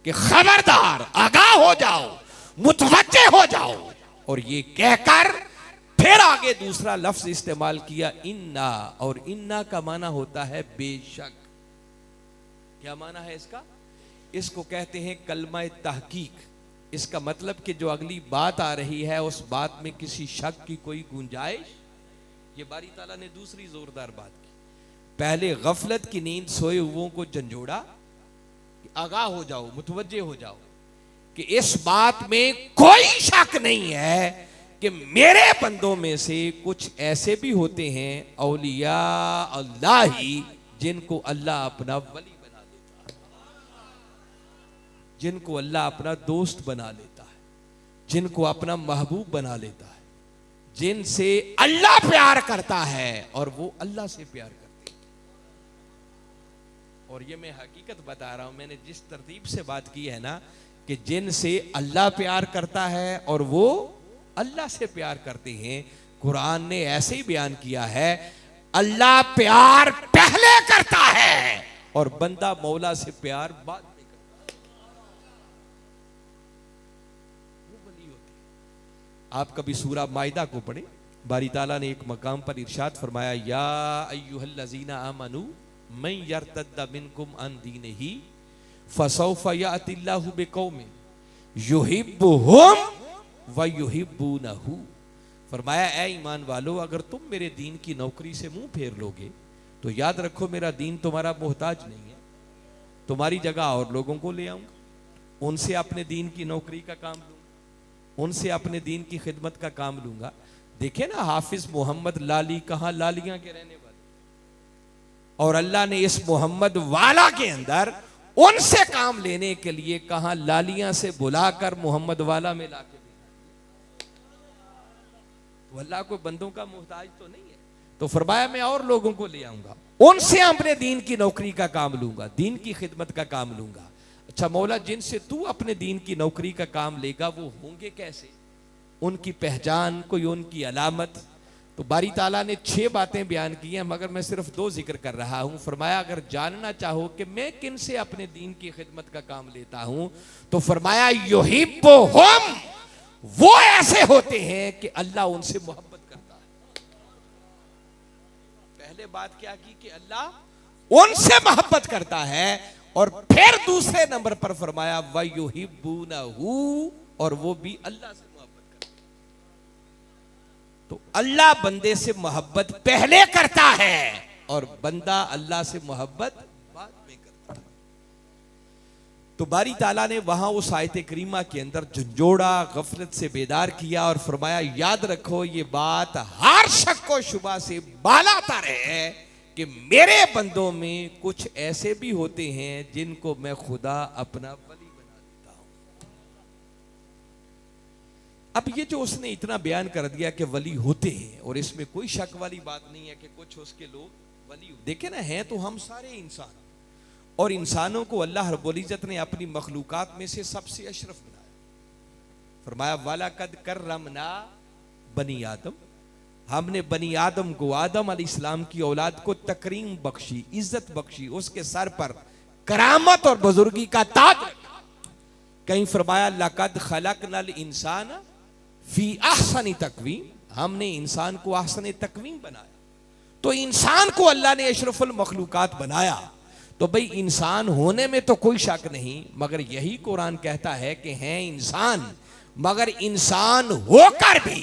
कि खबरदार, आगाह हो जाओ, मुतवज्जे हो जाओ। और ये कहकर फिर आगे दूसरा लफ्ज इस्तेमाल किया, इन्ना। और इन्ना का माना होता है बेशक। क्या माना है इसका? इसको कहते हैं कलमा तहकीक। इसका मतलब कि जो अगली बात आ रही है उस बात में किसी शक की कोई गुंजाइश। ये बारी ताला ने दूसरी जोरदार बात की। पहले गफलत की नींद सोए हुओं को झंझोड़ा कि आगाह हो जाओ, मुतवज्जे हो जाओ कि इस बात में कोई शक नहीं है कि मेरे बंदों में से कुछ ऐसे भी होते हैं औलिया अल्लाह ही, जिनको अल्लाह अपना वली बना देता है, जिनको अल्लाह अपना दोस्त बना लेता है, जिनको अपना महबूब बना लेता है, जिनसे अल्लाह प्यार करता है और वो अल्लाह से प्यार करते हैं। और ये मैं हकीकत बता रहा हूं, मैंने जिस तरतीब से बात की है ना, कि जिनसे अल्लाह प्यार करता है और वो अल्लाह से प्यार करते हैं, कुरान ने ऐसे ही बयान किया है, अल्लाह प्यार पहले करता है और बंदा मौला से प्यार बाद में करता है। वो वली होते हैं। आप कभी सूरा माइदा को पढ़े, बारी ताला ने एक मकाम पर इरशाद फरमाया, या अय्युहल्लज़ीना आमनू मन यर्तद्द मिनकुम अन दीनिही फसौफ यातिल्लाहु बिकौमिन युहिब्बुहुम व युहिब्बूनहु। फरमाया, ए ईमान वालो, अगर तुम मेरे दीन की नौकरी से मुंह फेर लोगे तो याद रखो मेरा दीन तुम्हारा मोहताज नहीं है, तुम्हारी जगह और लोगों को ले आऊंगा, उनसे अपने दीन की नौकरी का काम लूंगा, उनसे अपने दीन की खिदमत का काम लूंगा। देखे ना हाफिज मोहम्मद लाली कहां लालियां के रहने वाले, और अल्लाह ने इस मोहम्मद वाला के अंदर उनसे काम लेने के लिए कहा लालियां से बुलाकर मोहम्मद वाला में लाके भेजा। तो अल्लाह को बंदों का मोहताज तो नहीं है, तो फरमाया मैं और लोगों को ले आऊंगा, उनसे अपने दीन की नौकरी का काम लूंगा, दीन की खिदमत का काम लूंगा। अच्छा मौला, जिनसे तू अपने दीन की नौकरी का काम लेगा वो होंगे कैसे, उनकी पहचान, कोई उनकी अलामत। तो बारी ताला ने 6 बातें बयान की हैं, मगर मैं सिर्फ 2 जिक्र कर रहा हूं। फरमाया अगर जानना चाहो कि मैं किन से अपने दीन की खिदमत का काम लेता हूं, तो फरमाया युहिब्बुहुम, वो ऐसे होते हैं कि अल्लाह उनसे मोहब्बत करता है। पहले बात क्या की कि अल्लाह उनसे मोहब्बत करता है, और फिर दूसरे नंबर पर फरमाया व युहिब्बूनहु, और वो भी अल्लाह से तो अल्लाह बंदे से मोहब्बत पहले करता है और बंदा अल्लाह से मोहब्बत बाद में करता है। तो बारी ताला ने वहां उस आयत करीमा के अंदर झंझोड़ा, गफलत से बेदार किया और फरमाया याद रखो ये बात हर शक व शुबा से बालातर है कि मेरे बंदों में कुछ ऐसे भी होते हैं जिनको मैं खुदा अपना वली बना देता हूं। अब ये जो उसने इतना बयान कर दिया कि वली होते हैं, और इसमें कोई शक वाली बात नहीं है कि कुछ उसके लोग वली, देखे ना, हैं तो हम सारे इंसान, और इंसानों को अल्लाह रब्बुल इज्जत ने अपनी मखलूकात में से सबसे अशरफ बनाया। फरमाया वाला कद कर्रमना बनी आदम, हमने बनी आदम को, आदम अलैहिस्सलाम की औलाद को तकरीम बख्शी, इज्जत बख्शी, उसके सर पर करामत और बुजुर्गी का ताज रखा। कहीं फरमाया लकद खलकनल इंसान फी अहसनी तकवीम, हमने इंसान को अहसन तकवीम बनाया। तो इंसान को अल्लाह ने अशरफुल मखलूकात बनाया, तो भाई इंसान होने में तो कोई शक नहीं, मगर यही कुरान कहता है कि हैं इंसान, मगर इंसान होकर भी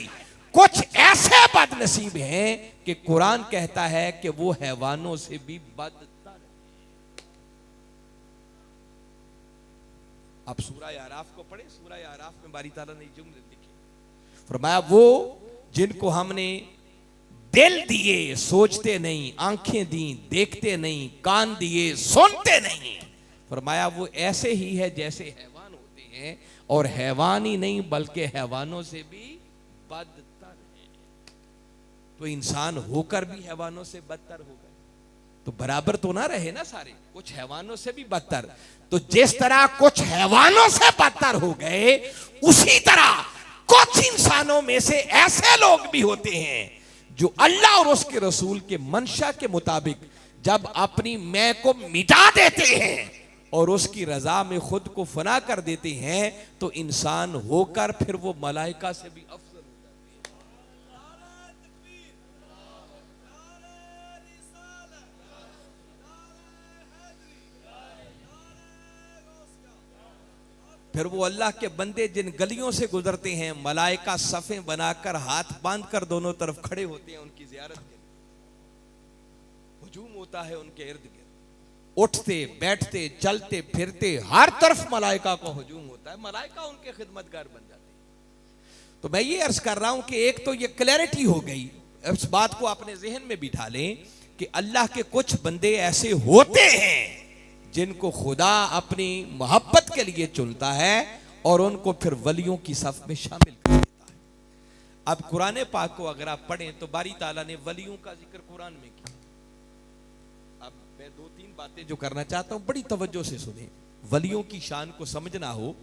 कुछ ऐसे बदनसीब हैं कि कुरान कहता है कि वो हैवानों से भी बदतर। आप सूरह आराफ को पढ़े, सूरह आराफ में बारी ताला ने जुमले लिखे, फरमाया वो जिनको हमने दिल दिए सोचते नहीं, आंखें दी देखते नहीं, कान दिए सुनते नहीं, फरमाया वो ऐसे ही है जैसे हैवान होते हैं, और हैवान ही नहीं बल्कि हैवानों से भी बदतर है। तो इंसान होकर भी हैवानों से बदतर हो गए, तो बराबर तो ना रहे ना सारे, कुछ हैवानों से भी बदतर। तो जिस तरह कुछ हैवानों से बदतर हो गए, उसी तरह कुछ इंसानों में से ऐसे लोग भी होते हैं जो अल्लाह और उसके रसूल के मंशा के मुताबिक जब अपनी मैं को मिटा देते हैं, और उसकी रजा में खुद को फना कर देते हैं तो इंसान होकर फिर वो मलाइका से भी अफजल हो जाते हैं। फिर वो अल्लाह के बंदे जिन गलियों से गुजरते हैं, मलाइका सफ़ें बनाकर हाथ बांध कर दोनों तरफ खड़े होते हैं उनकी ज़ियारत के लिए। हुजूम होता है उनके इर्द गिर्द, उठते बैठते चलते फिरते हर तरफ मलाइका का हुजूम होता है। मलाइका उनके खिदमतगार बन जाते हैं। तो मैं ये अर्ज कर रहा हूं कि एक तो ये क्लैरिटी हो गई, इस बात को अपने जहन में बिठा लें कि अल्लाह के कुछ बंदे ऐसे होते हैं जिनको खुदा अपनी मोहब्बत के लिए चुनता है और उनको फिर वलियों की सफ में शामिल कर देता है। अब कुरान पाक को अगर आप पढ़ें तो बारी ताला ने वलियों का जिक्र कुरान में किया। अब मैं दो तीन बातें जो करना चाहता हूं बड़ी तवज्जो से सुने। वलियों की शान को समझना हो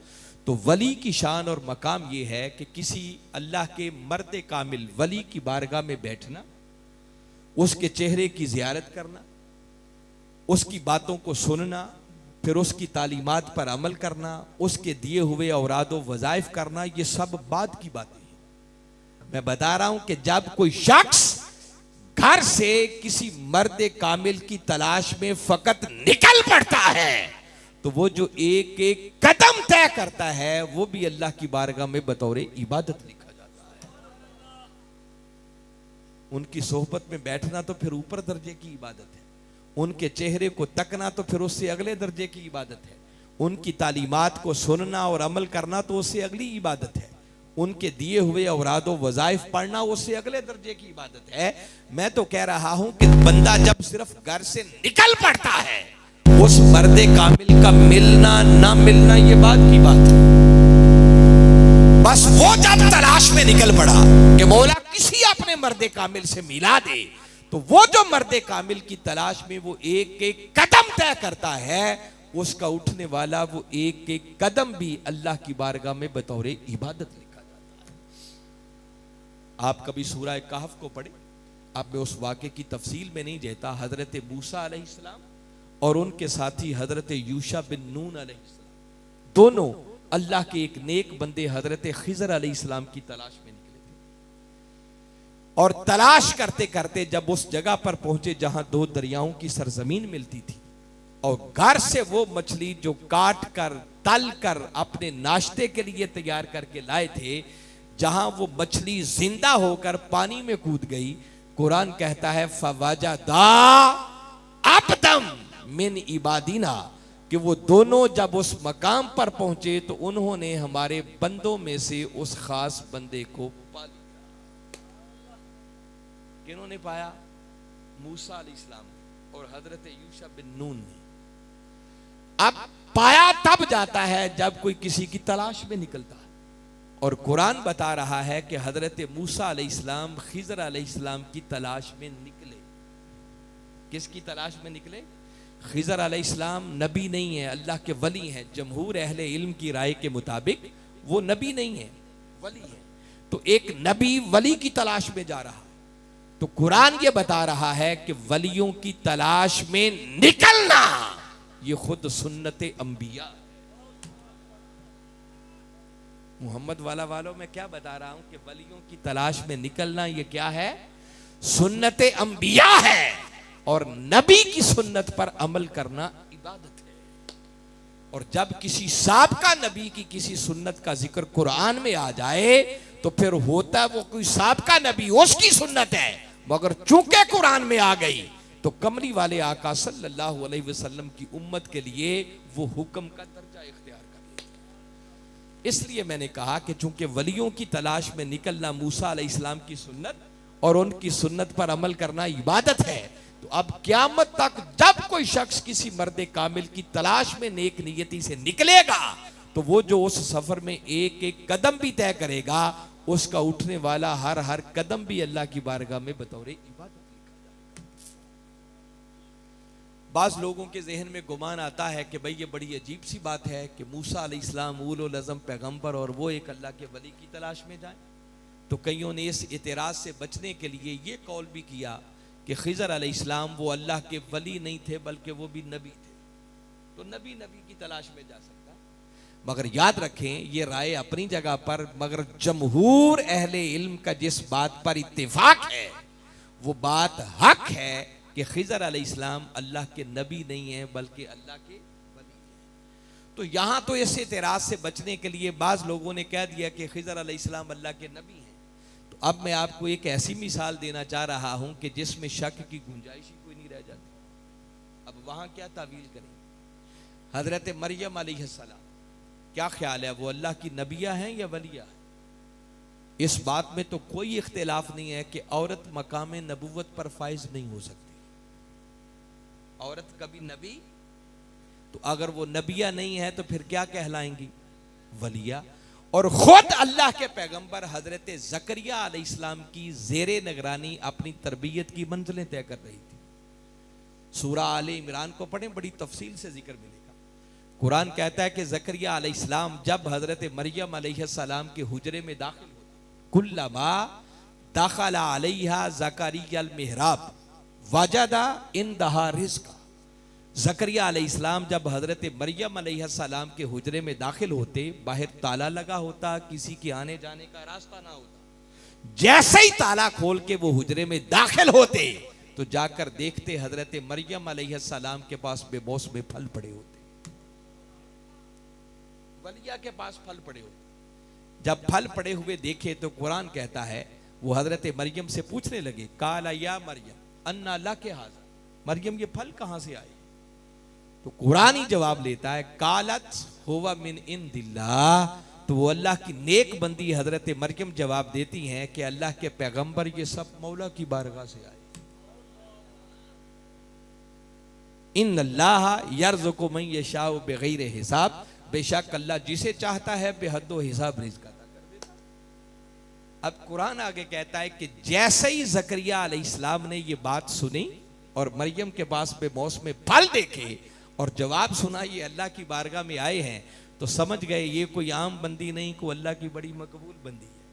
तो वली की शान और मकाम यह है कि किसी अल्लाह के मर्द कामिल वली की बारगाह में बैठना, उसके चेहरे की जियारत करना, उसकी बातों को सुनना, फिर उसकी तालीमात पर अमल करना, उसके दिए हुए औराद व वज़ाइफ करना, ये सब बाद की बातें हैं। मैं बता रहा हूं कि जब कोई शख्स घर से किसी मर्द कामिल की तलाश में फकत निकल पड़ता है तो वो जो एक एक कदम तय करता है वो भी अल्लाह की बारगाह में बतौर इबादत लिखा जाता है। उनकी सोहबत में बैठना तो फिर ऊपर दर्जे की इबादत है, उनके चेहरे को तकना तो फिर उससे अगले दर्जे की इबादत है, उनकी तालीमात को सुनना और अमल करना तो उससे अगली इबादत है, उनके दिए हुए औरादो वज़ाइफ पढ़ना उससे अगले दर्जे की इबादत है। मैं तो कह रहा हूं कि बंदा जब सिर्फ घर से निकल पड़ता है उस मर्दे कामिल का मिलना ना मिलना ये बात की बात है। बस वो जब तलाश में निकल पड़ा कि मौला किसी अपने मर्दे कामिल से मिला दे तो वो जो मर्दे कामिल की तलाश में वो एक एक कदम तय करता है, उसका उठने वाला वो एक एक कदम भी अल्लाह की बारगाह में बतौर इबादत लिखा जाता है। आप कभी सूरह कहफ को पढ़े, आप में उस वाक़े की तफसील में नहीं जाता। हजरत मूसा अलैहिस्सलाम और उनके साथी हजरत यूशा बिन नून अलैहिस्सलाम दोनों अल्लाह के एक नेक बंदे हजरत खिजर अलैहिस्सलाम की तलाश में निकले थे और तलाश करते करते जब उस जगह पर पहुंचे जहां दो दरियाओं की सरजमीन मिलती थी और घर से वो मछली जो काट कर तल कर अपने नाश्ते के लिए तैयार करके लाए थे, जहां वो मछली जिंदा होकर पानी में कूद गई, कुरान कहता है फवाजदा अब्दम मिन इबादीना, कि वो दोनों जब उस मकाम पर पहुंचे तो उन्होंने हमारे बंदों में से उस खास बंदे को पा लिया। किन्होंने पाया? मूसा अलैहिस्सलाम और हजरत यूशा बिन नून ने। अब पाया तब जाता है जब कोई किसी की तलाश में निकलता है और कुरान बता रहा है कि हजरत मूसा अलैहिस्सलाम खिजर अलैहिस्सलाम की तलाश में निकले। किसकी तलाश में निकले? खिजर अलैहिस्सलाम नबी नहीं है, अल्लाह के वली हैं। जमहूर अहले इल्म की राय के मुताबिक वो नबी नहीं है, वली है। तो एक नबी वली की तलाश में जा रहा, तो कुरान ये बता रहा है कि वलियों की तलाश में निकलना ये खुद सुन्नत अंबिया। मोहम्मद वालों मैं क्या बता रहा हूं कि वलियों की तलाश में निकलना ये क्या है? सुन्नत अंबिया है और नबी की सुन्नत पर अमल करना इबादत है। और जब किसी साबका नबी की किसी सुन्नत का जिक्र कुरान में आ जाए तो फिर होता वो कोई साबका नबी, उसकी सुन्नत है, मगर चूंकि कुरान में आ गई तो कमली वाले आका सल्लल्लाहु अलैहि वसल्लम की उम्मत के लिए वो हुक्म का दर्जा इख्तियार कर लिया। इसलिए मैंने कहा कि चूंकि वलियों की तलाश में निकलना मूसा अलैहिस्सलाम की सुन्नत और उनकी सुन्नत पर अमल करना इबादत है, तो अब क़यामत तक जब कोई शख्स किसी मर्दे कामिल की तलाश में नेक नियति से निकलेगा तो वो जो उस सफर में एक एक कदम भी तय करेगा, उसका उठने वाला हर हर कदम भी अल्लाह की बारगाह में बतौर इबादत लिखा जाएगा। बाज लोगों के जहन में गुमान आता है कि भाई ये बड़ी अजीब सी बात है कि मूसा अलैहिस्सलाम उलुल अज़म पैगंबर और वो एक अल्लाह के वली की तलाश में जाए। तो कईयों ने इस इतराज से बचने के लिए ये कौल भी किया कि खिजर अलैहिस्सलाम वो अल्लाह के वली नहीं थे बल्कि वो भी नबी थे। तो नबी नबी की तलाश में जा सकता है। मगर याद रखें, ये राय अपनी जगह पर, मगर जमहूर अहले इल्म का जिस बात पर इत्तेफाक है वो बात हक है कि खिज़र अलैहिस्सलाम अल्लाह के नबी नहीं है बल्कि अल्लाह के वली हैं। तो यहां तो इस एतराज से बचने के लिए बाज लोगों ने कह दिया कि खिज़र अलैहिस्सलाम अल्लाह के नबी हैं। तो अब मैं आपको एक ऐसी मिसाल देना चाह रहा हूं कि जिसमें शक की गुंजाइश ही कोई नहीं रह जाती। अब वहां क्या तावील करें? हजरत मरियम अलैहिस्सलाम, क्या ख्याल है, वो अल्लाह की नबिया हैं या वलिया है? इस बात में तो कोई इख्तिलाफ नहीं है कि औरत मकाम नबुव्वत पर फाइज नहीं हो सकती। औरत कभी नबी, तो अगर वो नबिया नहीं है तो फिर क्या कहलाएंगी? वलिया। और खुद अल्लाह के पैगंबर हजरत ज़करिया अलैहिस्सलाम की ज़ेरे निगरानी अपनी तरबियत की मंजिलें तय कर रही थी। सूरा आले इमरान को पढ़ें, बड़ी तफसील से जिक्र मिलेगा। कुरान कहता है कि ज़करिया अलैहिस्सलाम जब हजरत मरियम अलैहिस्सलाम के हुजरे में दाखिल हुआ, कुल्लमा दाखला अलैहा ज़करिया अल-मिहराब वजदा इंदहा रिज़्क़ा। ज़करिया अलैहिस्सलाम जब हजरत मरियम अलैहिस्सलाम के हुजरे में दाखिल होते, बाहर ताला लगा होता, किसी के आने जाने का रास्ता ना होता। जैसे ही ताला खोल के वो हुजरे में दाखिल होते तो जाकर देखते हजरत मरियम अलैहिस्सलाम के पास बेमौसम फल पड़े होते, वलिया के पास फल पड़े होते। जब फल पड़े हुए देखे तो कुरान कहता है वो हजरत मरियम से पूछने लगे, काला या मरियम अन्ना लके हाज़ा, मरियम ये फल कहां से आए? तो कुरान ही जवाब लेता है, कालत हुवा मिन इंदिल्लाह। तो वो अल्लाह की नेक बंदी हजरत मरियम जवाब देती हैं कि अल्लाह के पैगंबर ये सब मौला की बारगाह से आए। इन्नल्लाह यर्ज़ुक़ु मन यशाउ बिग़ैरि हिसाब, बेशक अल्लाह जिसे चाहता है बेहद हिसाब रिज़्क़ अता कर देता। अब कुरान आगे कहता है कि जैसे ही ज़करिया अलैहिस्सलाम ने ये बात सुनी और मरियम के पास बेमौसम फल देखे और जवाब सुना ये अल्लाह की बारगाह में आए हैं, तो समझ गए ये कोई आम बंदी नहीं, को अल्लाह की बड़ी मकबूल बंदी है।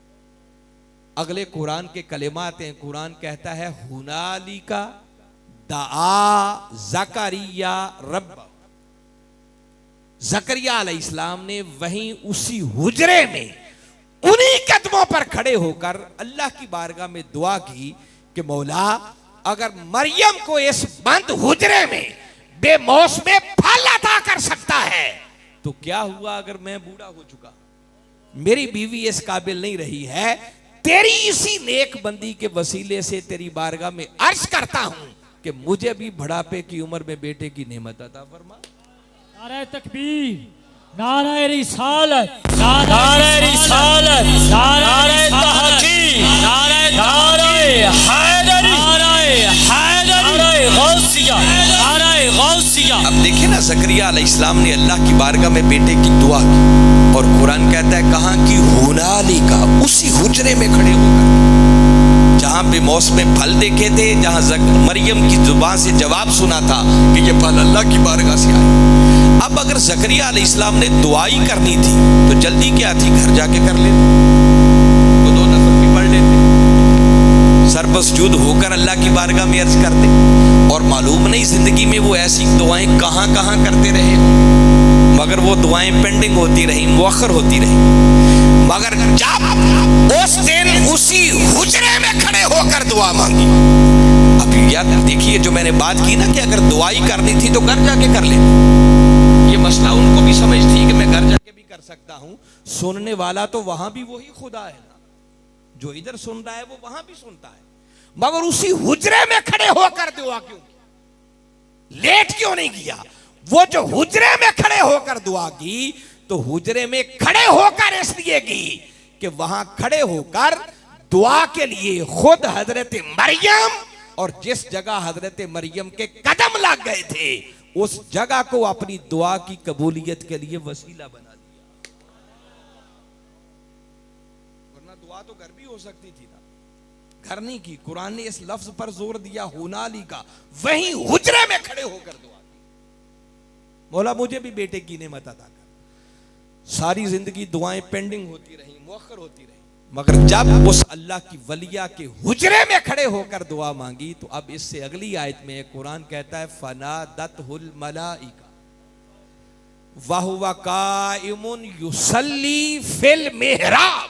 अगले कुरान के कलिमात हैं, कुरान कहता है हुनालिका दआ ज़करिया रब्बा। ज़करिया अलैहिस्सलाम ने वहीं उसी हुजरे में उन्हीं कदमों पर खड़े होकर अल्लाह की बारगाह में दुआ की कि मौला अगर मरियम को इस बंद हुजरे में बेमौसम फल अता कर सकता है तो क्या हुआ अगर मैं बूढ़ा हो चुका, मेरी बीवी इस काबिल नहीं रही है, तेरी इसी नेक बंदी के वसीले से तेरी बारगाह में अर्ज करता हूं कि मुझे भी बुढ़ापे की उम्र में बेटे की नेमत अता फरमा। नारे तकबीर, नारे रिसालत, नारे रिसालत, नारे तहकीक, नारे हैदरी, नारे गौसिया, नारे गौसिया। अब देखिए ना, ज़करिया अलैहिस्सलाम ने अल्लाह की बारगाह में बेटे की दुआ की और कुरान कहता है कहाँ की? हुनालिका, उसी हुजरे में खड़े होकर जहां बेमौसम फल देखे थे, जहां मरियम की जुबान से जवाब सुना था कि ये फल अल्लाह की बारगाह से आए। अब अगर ज़करिया अलैहिस्सलाम ने दुआई करनी थी तो जल्दी क्या थी, घर जाके कर लेते, तो 2 नफल भी पढ़ लेते, सरबसजूद होकर अल्लाह की बारगाह में अर्ज करते। और मालूम नहीं जिंदगी में वो ऐसी दुआएं कहां कहां करते रहे, मगर वो दुआएं पेंडिंग होती रही, मुअख्खर होती रही। मगर जब उस दिन उसी हुजरे में खड़े होकर दुआ मांगी, अब याद देखिए जो मैंने बात की ना कि अगर दुआई करनी थी तो घर जाके कर ले, ये मसला उनको भी समझ थी कि मैं घर जाके भी कर सकता हूं। सुनने वाला तो वहां भी वही खुदा है ना, जो इधर सुन रहा है वो वहां भी सुनता है, मगर उसी हुजरे में खड़े होकर दुआ क्यों की? लेट क्यों नहीं किया? वो जो हुजरे में खड़े होकर दुआ की तो हुजरे में खड़े होकर इसलिए की कि वहां खड़े होकर दुआ के लिए खुद हजरत मरियम और जिस जगह हजरत मरियम के कदम लग गए थे उस जगह को अपनी दुआ की कबूलियत के लिए वसीला बना दिया। वरना दुआ तो घर भी हो सकती थी ना, घर नहीं की। कुरान ने इस लफ्ज पर जोर दिया हुनाली का, वहीं हुजरे में खड़े होकर दुआ की, मौला मुझे भी बेटे की नेमत अता कर। सारी जिंदगी दुआएं पेंडिंग होती रही, मुअख्खर होती रही, मगर जब उस अल्लाह की वलिया के हुजरे में खड़े होकर दुआ मांगी तो अब इससे अगली आयत में कुरान कहता है फनादतहुल मलाइका, वहुवा काइमुन युसल्ली फिल मेहराब,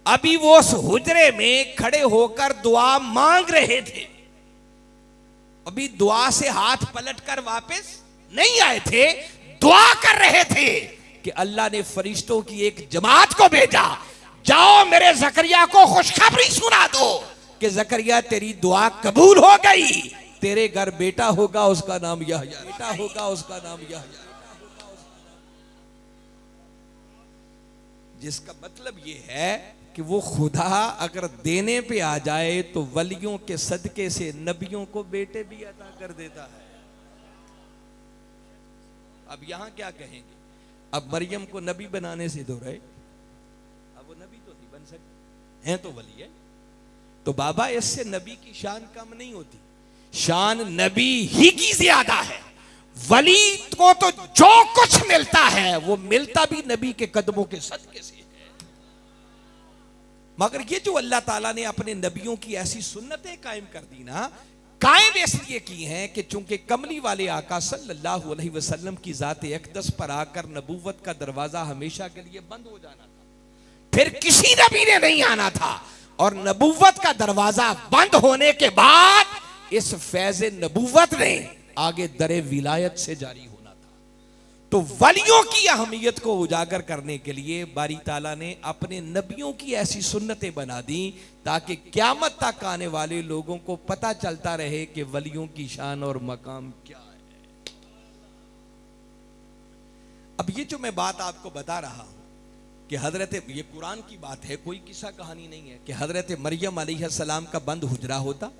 अभी वो उस हुजरे में खड़े होकर दुआ मांग रहे थे, अभी दुआ से हाथ पलटकर वापस नहीं आए थे, दुआ कर रहे थे कि अल्लाह ने फरिश्तों की एक जमात को भेजा, जाओ मेरे जकरिया को खुशखबरी सुना दो कि जकरिया तेरी दुआ कबूल हो गई, तेरे घर बेटा होगा, उसका नाम यहया, बेटा होगा, उसका नाम यहया। जिसका मतलब ये है कि वो खुदा अगर देने पे आ जाए तो वलियों के सदके से नबियों को बेटे भी अता कर देता है। अब यहां क्या कहेंगे, अब मरियम को नबी बनाने से दो रहे, अब वो नबी तो नहीं बन सकते हैं, तो वली है, तो बाबा इससे नबी की शान कम नहीं होती, शान नबी ही की ज्यादा है। वली को तो जो कुछ मिलता है वो मिलता भी नबी के कदमों के सदके से है। मगर ये जो अल्लाह ताला ने अपने नबियों की ऐसी सुन्नतें कायम कर दी ना, कायम इसलिए की हैं कि चूंकि कमली वाले आका सल्लल्लाहु अलैहि वसल्लम की जात अक़दस पर आकर नबूवत का दरवाजा हमेशा के लिए बंद हो जाना था, फिर किसी नबी ने नहीं आना था, और नबूवत का दरवाजा बंद होने के बाद इस फैज़ नबूवत ने आगे दरे विलायत से जारी होना था। तो वलियों की अहमियत को उजागर करने के लिए बारी ताला ने अपने नबियों की ऐसी सुन्नतें बना दी ताकि क़यामत तक आने वाले लोगों को पता चलता रहे कि वलियों की शान और मकाम क्या है। अब ये जो मैं बात आपको बता रहा हूं कि हजरत, ये कुरान की बात है, कोई किस्सा कहानी नहीं है, कि हजरत मरियम अलैहिस्सलाम का बंद हुजरा होता,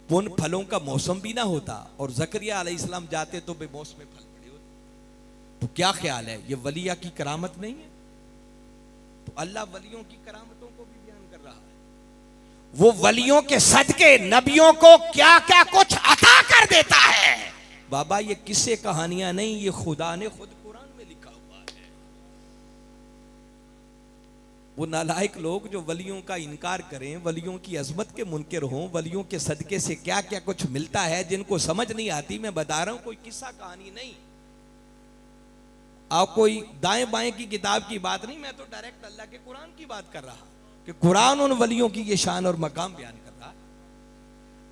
उन फलों का मौसम भी ना होता, और जकरिया अलैहिस्सलाम जाते तो बेमौसम फल पड़े होते, तो क्या ख्याल है, ये वलिया की करामत नहीं है? तो अल्लाह वलियों की करामतों को भी बयान कर रहा है, वो वलियों के सदके नबियों को क्या क्या कुछ अता कर देता है। बाबा ये किस्से कहानियां नहीं, ये खुदा ने खुद कुरान में लिखा हुआ है। वो नालायक लोग जो वलियों का इनकार करें, वलियों की अजमत के मुनकिर हों, वलियों के सदके से क्या क्या कुछ मिलता है जिनको समझ नहीं आती, मैं बता रहा हूं, कोई किस्सा कहानी नहीं, आप कोई दाएं बाएं की किताब की बात नहीं, मैं तो डायरेक्ट अल्लाह के कुरान की बात कर रहा कि कुरान उन वलियों की ये शान और मकाम बयान कर रहा है।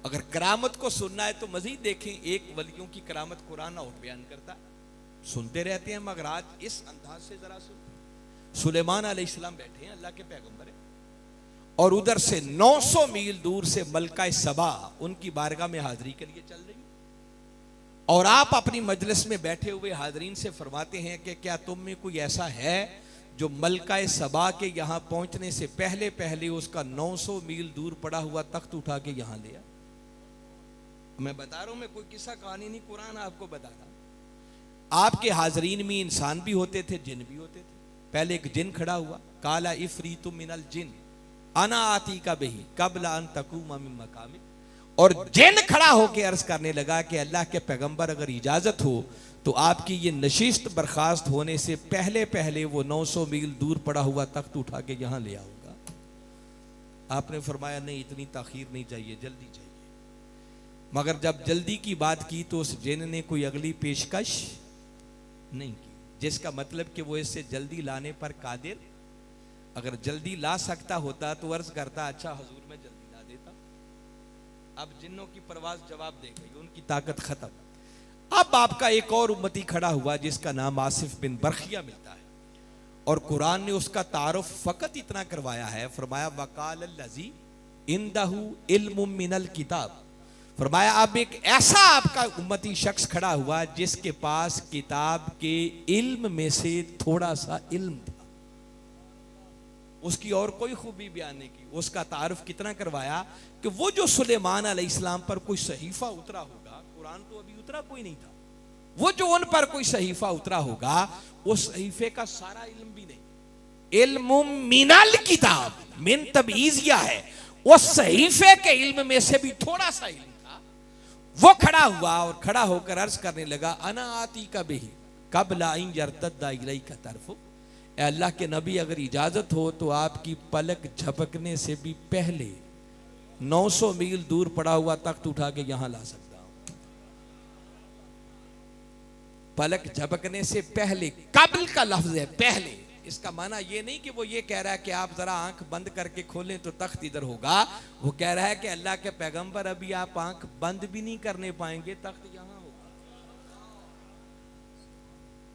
अगर करामत को सुनना है तो मजीद देखें, एक वलियों की करामत कुरान और बयान करता, सुनते रहते हैं, मगर आज इस अंदाज से जरा सुन। सुलेमान अलैहिस्सलाम बैठे हैं, अल्लाह के पैगंबर हैं, और उधर से 900 मील दूर से मलका सबा उनकी बारगाह में हाजिरी के लिए चल रही, और आप अपनी मजलिस में बैठे हुए हाजरीन से फरमाते हैं कि क्या तुम में कोई ऐसा है जो मलका सबा के यहां पहुंचने से पहले पहले उसका 900 मील दूर पड़ा हुआ तख्त उठा के यहां लिया? मैं बता रहा हूं, मैं कोई किस्सा कहानी नहीं, कुरान आपको बता रहा। आपके हाजरीन में इंसान भी होते थे, जिन भी होते थे। पहले एक जिन खड़ा हुआ, काला इफरीतु मिनल जिन अना आती का बही कबला अन तकूम मिन मकामी, और जिन खड़ा होकर अर्ज करने लगा कि अल्लाह के पैगंबर अगर इजाजत हो तो आपकी ये नशिस्त बर्खास्त होने से पहले पहले वो 900 मील दूर पड़ा हुआ तख्त उठा के यहां ले आऊंगा। आपने फरमाया नहीं, इतनी ताखीर नहीं चाहिए, जल्दी चाहिए। मगर जब जल्दी की बात की तो उस जिन ने कोई अगली पेशकश नहीं की, जिसका मतलब कि वो इससे जल्दी लाने पर कादिर, अगर जल्दी ला सकता होता तो अर्ज करता, अच्छा हुजूर मैं जल्दी ला देता। अब जिन्नों की परवाज जवाब दे गई, उनकी ताकत खत्म। अब आपका एक और उम्मती खड़ा हुआ जिसका नाम आसिफ बिन बरखिया मिलता है, और कुरान ने उसका तारुफ फकत इतना करवाया है, फरमाया वकाल लजी इंदहु इल्मुम मिनल किताब, फरमाया अब एक ऐसा आपका उम्मती शख्स खड़ा हुआ जिसके पास किताब के इल्म में से थोड़ा सा इल्म था, उसकी और कोई खूबी बयान नहीं की। उसका तारुफ कितना करवाया कि वो जो सुलेमान अलैहिस्सलाम पर कोई सहीफा उतरा होगा, कुरान तो अभी उतरा कोई नहीं था, वो जो उन पर कोई सहीफा उतरा होगा उस सहीफे का सारा इल्म भी नहीं, इल्मुम मिनल किताब, मिन तबईजिया है, उस सहीफे के इल्म में से भी थोड़ा सा इल्म था। वो खड़ा हुआ और खड़ा होकर अर्ज करने लगा, अना आती का बिही कबला इन यरतद्दा इलैका तरफु, अल्लाह के नबी अगर इजाजत हो तो आपकी पलक झपकने से भी पहले 900 मील दूर पड़ा हुआ तख्त उठा के यहां ला सकता हूं। पलक झपकने से पहले, कब्ल का लफ्ज है, पहले। इसका माना ये नहीं कि वो ये कह रहा है कि आप जरा आंख बंद करके खोलें तो तख्त इधर होगा। वो कह रहा है कि अल्लाह के पैगंबर अभी आप आंख बंद भी नहीं करने पाएंगे, तख्त यहां होगा।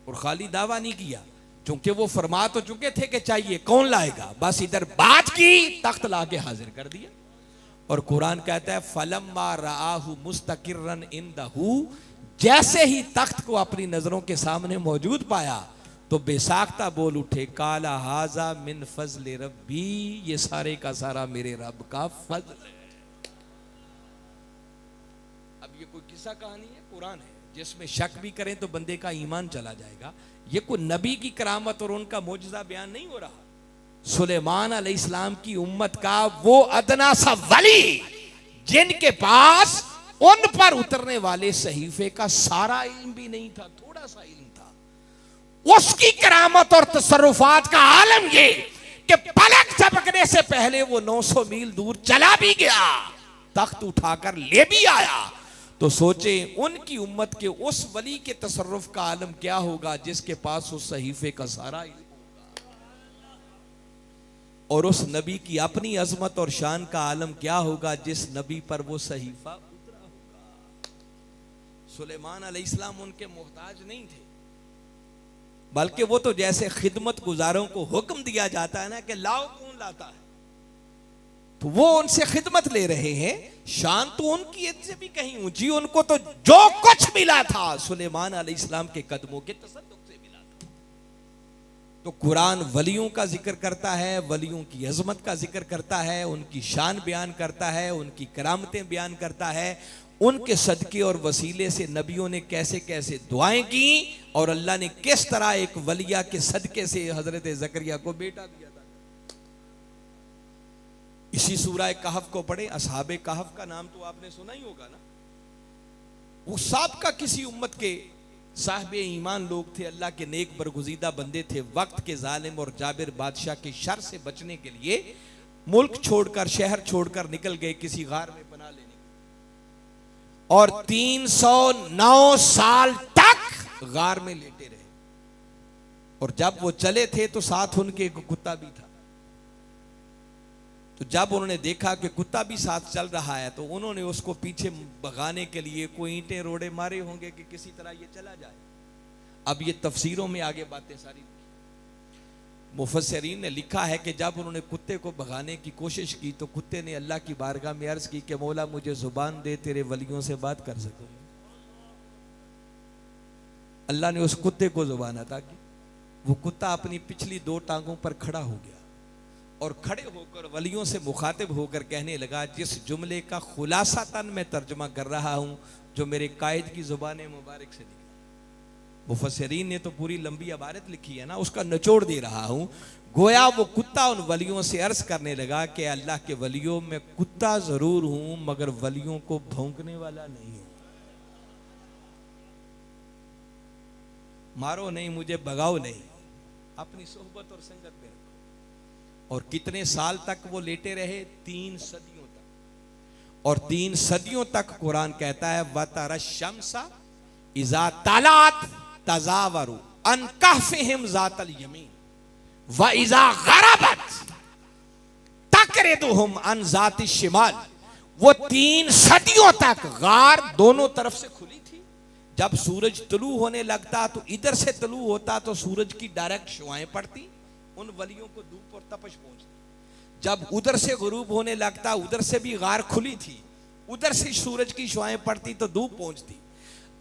और खाली दावा नहीं किया, क्योंकि वो फरमा तो चुके थे कि चाहिए, कौन लाएगा, बस इधर बात की, तख्त लाके हाजिर कर दिया। और कुरान कहता है फलम्मा राहु मुस्तकिर्रन इंदहु, जैसे ही तख्त को अपनी नजरों के सामने मौजूद पाया तो बेसाख्ता बोल उठे, काला हाजा मिन फजल रब्बी, ये सारे का सारा मेरे रब का फजल है। अब ये कोई किस्सा कहानी है, कुरान है, जिसमें शक भी करें तो बंदे का ईमान चला जाएगा। ये कोई नबी की करामत और उनका मोजज़ा बयान नहीं हो रहा। सुलेमान अलैहिस्सलाम की उम्मत का वो अदना सा वली, जिनके पास उन पर उतरने वाले सहीफे का सारा इल्म भी नहीं था, थोड़ा सा इल्म था, उसकी करामत और तसर्रुफात का आलम ये कि पलक झपकने से पहले वो 900 मील दूर चला भी गया, तख्त उठाकर ले भी आया। तो सोचे उनकी उम्मत के उस वली के तसर्रुफ का आलम क्या होगा जिसके पास उस सहीफे का सारा इल्म होगा, और उस नबी की अपनी अजमत और शान का आलम क्या होगा जिस नबी पर वो सहीफा उतरा होगा। सुलेमान अलैहिस्सलाम उनके मोहताज नहीं थे, बल्कि वो तो जैसे खिदमत गुजारों को हुक्म दिया जाता है ना कि लाओ, कौन लाता है, तो वो उनसे खिदमत ले रहे हैं। शान तो उनकी इज्जत से भी कहीं ऊंची, उनको तो जो कुछ मिला था सुलेमान अलैहिस्सलाम के कदमों के तसद्दुक से मिला था। तो कुरान वलियों का जिक्र करता है, वलियों की अजमत का जिक्र करता है, उनकी शान बयान करता है, उनकी करामतें बयान करता है, उनके सदके और वसीले से नबियों ने कैसे कैसे दुआएं की और अल्लाह ने किस तरह एक वलिया के सदके से हजरत ज़करिया को बेटा दिया था। इसी सूरह कहफ को पढ़े, असहाबे कहफ का नाम तो आपने सुना ही होगा ना। वो साबका किसी उम्मत के साहिबे ईमान लोग थे, अल्लाह के नेक बरगुजीदा बंदे थे। वक्त के जालिम और जाबिर बादशाह के शर से बचने के लिए मुल्क छोड़कर, शहर छोड़कर निकल गए किसी गार में पनाह लेने, और 309 साल तक गार में लेटे रहे। और जब वो चले थे तो साथ उनके एक कुत्ता भी था। तो जब उन्होंने देखा कि कुत्ता भी साथ चल रहा है तो उन्होंने उसको पीछे भगाने के लिए कोई ईंटें रोड़े मारे होंगे कि किसी तरह ये चला जाए। अब ये तफसीरों में आगे बातें सारी मुफस्सिरीन ने लिखा है कि जब उन्होंने कुत्ते को भगाने की कोशिश की तो कुत्ते ने अल्लाह की बारगाह में अर्ज की कि मौला मुझे जुबान दे, तेरे वलियों से बात कर सकूं। अल्लाह ने उस कुत्ते को जुबान अता की। वो कुत्ता अपनी पिछली 2 टांगों पर खड़ा हो गया और खड़े होकर वलियों से मुखातिब होकर कहने लगा, जिस जुमले का खुलासा तन मैं तर्जुमा कर रहा हूं जो मेरे कायद की जुबान मुबारक से निकला। मुफस्सिरीन ने तो पूरी लंबी इबारत लिखी है ना, उसका निचोड़ दे रहा हूं। गोया वो कुत्ता उन वलियों से अर्ज करने लगा कि अल्लाह के वलियों में कुत्ता जरूर हूं मगर वलियों को भौंकने वाला नहीं हूं। मारो नहीं, मुझे भगाओ नहीं, अपनी सोहबत और संगत में रखो। और कितने साल तक वो लेटे रहे? 3 सदियों तक। और 3 सदियों तक कुरान कहता है वतरशमसा इज़ा तलात तजावरु अन कहफिहिम ज़ातल यमीन व इज़ा गरबत तकरिदुहुम अन ज़ाति शिमाल। वो 3 सदियों तक गार दोनों तरफ से खुली थी। जब सूरज तुलू होने लगता तो इधर से तुलू होता तो सूरज की डायरेक्ट शुआएं पड़ती, उन वलियों को धूप और तपश पहुंचती। जब उधर से गुरूब होने लगता उधर से भी गार खुली थी, उधर से सूरज की शुआएं पड़ती तो धूप पहुंचती।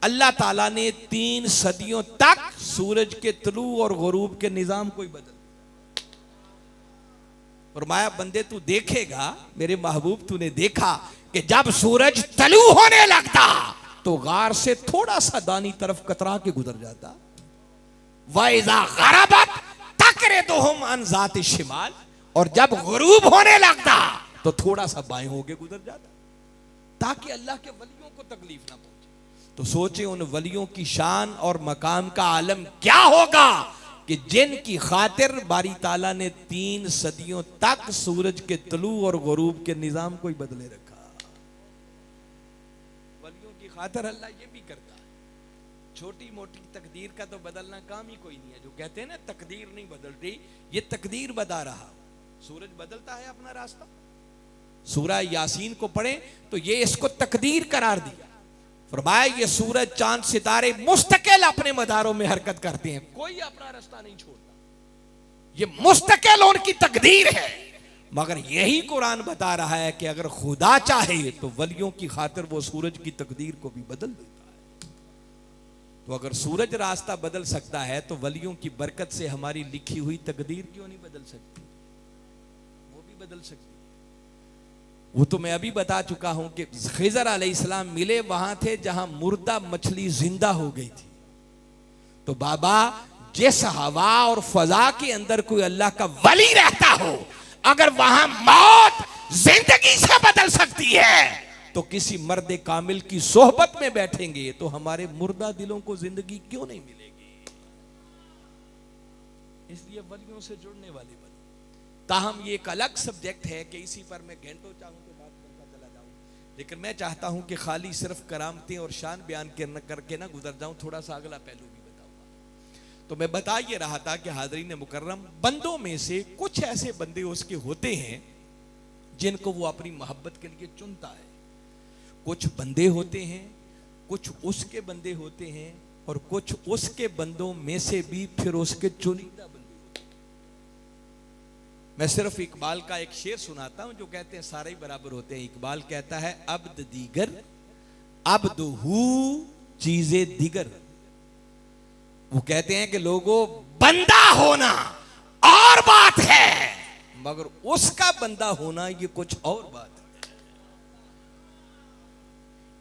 अल्लाह ताला ने 3 सदियों तक सूरज के तुलू और गुरूब के निजाम को ही बदल दिया। फरमाया बंदे तू देखेगा, मेरे महबूब तूने देखा कि जब सूरज तलू होने लगता तो गार से थोड़ा सा दानी तरफ कतरा के गुजर जाता। वाइज़ा गरबत तकरिदुहुम अन ज़ाति शिमाल, और जब गुरूब होने लगता तो थोड़ा सा बाएं होके गुजर जाता ताकि अल्लाह के वलियों को तकलीफ ना पहुंचे। तो सोचे उन वलियों की शान और मकाम का आलम क्या होगा कि जिनकी खातिर बारी ताला ने 3 सदियों तक सूरज के तुलू और गुरूब के निजाम को ही बदले रखा। वलियों की खातिर अल्लाह ये भी करता है। छोटी मोटी तकदीर का तो बदलना काम ही कोई नहीं है। जो कहते हैं ना तकदीर नहीं बदलती, ये तकदीर बता रहा। सूरज बदलता है अपना रास्ता। सूरह यासीन को पढ़े तो ये इसको तकदीर करार दिया। फरमाया ये सूरज चांद सितारे मुस्तकिल अपने मदारों में हरकत करते हैं, कोई अपना रास्ता नहीं छोड़ता। ये मुस्तकिल उनकी तकदीर है। मगर यही कुरान बता रहा है कि अगर खुदा चाहे तो वलियों की खातिर वो सूरज की तकदीर को भी बदल देता है। तो अगर सूरज रास्ता बदल सकता है तो वलियों की बरकत से हमारी लिखी हुई तकदीर क्यों नहीं बदल सकती? वो भी बदल सकती। वो तो मैं अभी बता चुका हूं कि खिज़र अलैहिस्सलाम मिले वहां थे जहां मुर्दा मछली जिंदा हो गई थी। तो बाबा, जिस हवा और फजा के अंदर कोई अल्लाह का वली रहता हो, अगर वहां मौत जिंदगी से बदल सकती है तो किसी मर्द कामिल की सोहबत में बैठेंगे तो हमारे मुर्दा दिलों को जिंदगी क्यों नहीं मिलेगी? इसलिए वलियों से जुड़ने वाले वली। ताहम ये एक अलग सब्जेक्ट है कि इसी पर मैं घंटों चाहूं तो बात करता चला जाऊं, लेकिन मैं चाहता हूं कि खाली सिर्फ करामतें और शान बयान करके ना गुजर जाऊं, थोड़ा सा अगला पहलू भी बताऊंगा। तो मैं बता ये रहा था कि हाज़रीन मुकर्रम, बंदों में से कुछ ऐसे बंदे उसके होते हैं जिनको वो अपनी मोहब्बत के लिए चुनता है। कुछ बंदे होते हैं, कुछ उसके बंदे होते हैं, और कुछ उसके बंदों में से भी फिर उसके चुनिंदा बंदे होते हैं। मैं सिर्फ इकबाल का एक शेर सुनाता हूं जो कहते हैं सारे ही बराबर होते हैं। इकबाल कहता है, अब्द दीगर अब्दहू चीज़े दीगर। वो कहते हैं कि लोगों, बंदा होना और बात है, मगर उसका बंदा होना ये कुछ और बात है।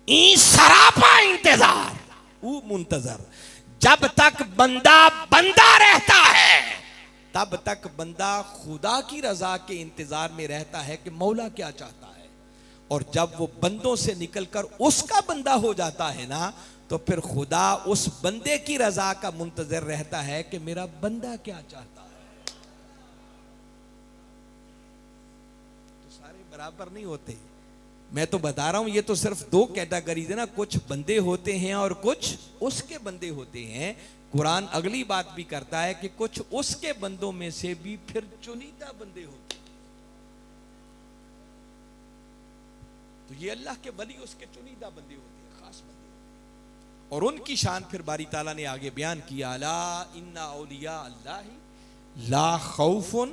ई सरापा इंतजार ऊ मुंतजर, जब तक बंदा बंदा रहता है तब तक बंदा खुदा की रजा के इंतजार में रहता है कि मौला क्या चाहता है। और जब वो बंदों से निकलकर उसका बंदा हो जाता है ना, तो फिर खुदा उस बंदे की रजा का मुंतजर रहता है कि मेरा बंदा क्या चाहता है। तो सारे बराबर नहीं होते। मैं तो बता रहा हूं, ये तो सिर्फ दो कैटेगरीज है ना, कुछ बंदे होते हैं और कुछ उसके बंदे होते हैं। कुरान अगली बात भी करता है कि कुछ उसके बंदों में से भी फिर चुनिंदा बंदे होते हैं। तो ये अल्लाह के वली उसके चुनिंदा बंदे होते हैं, खास बंदे होते हैं। और उनकी शान फिर बारी ताला ने आगे बयान किया, अला इन्ना औलिया अल्लाह ला खौफुन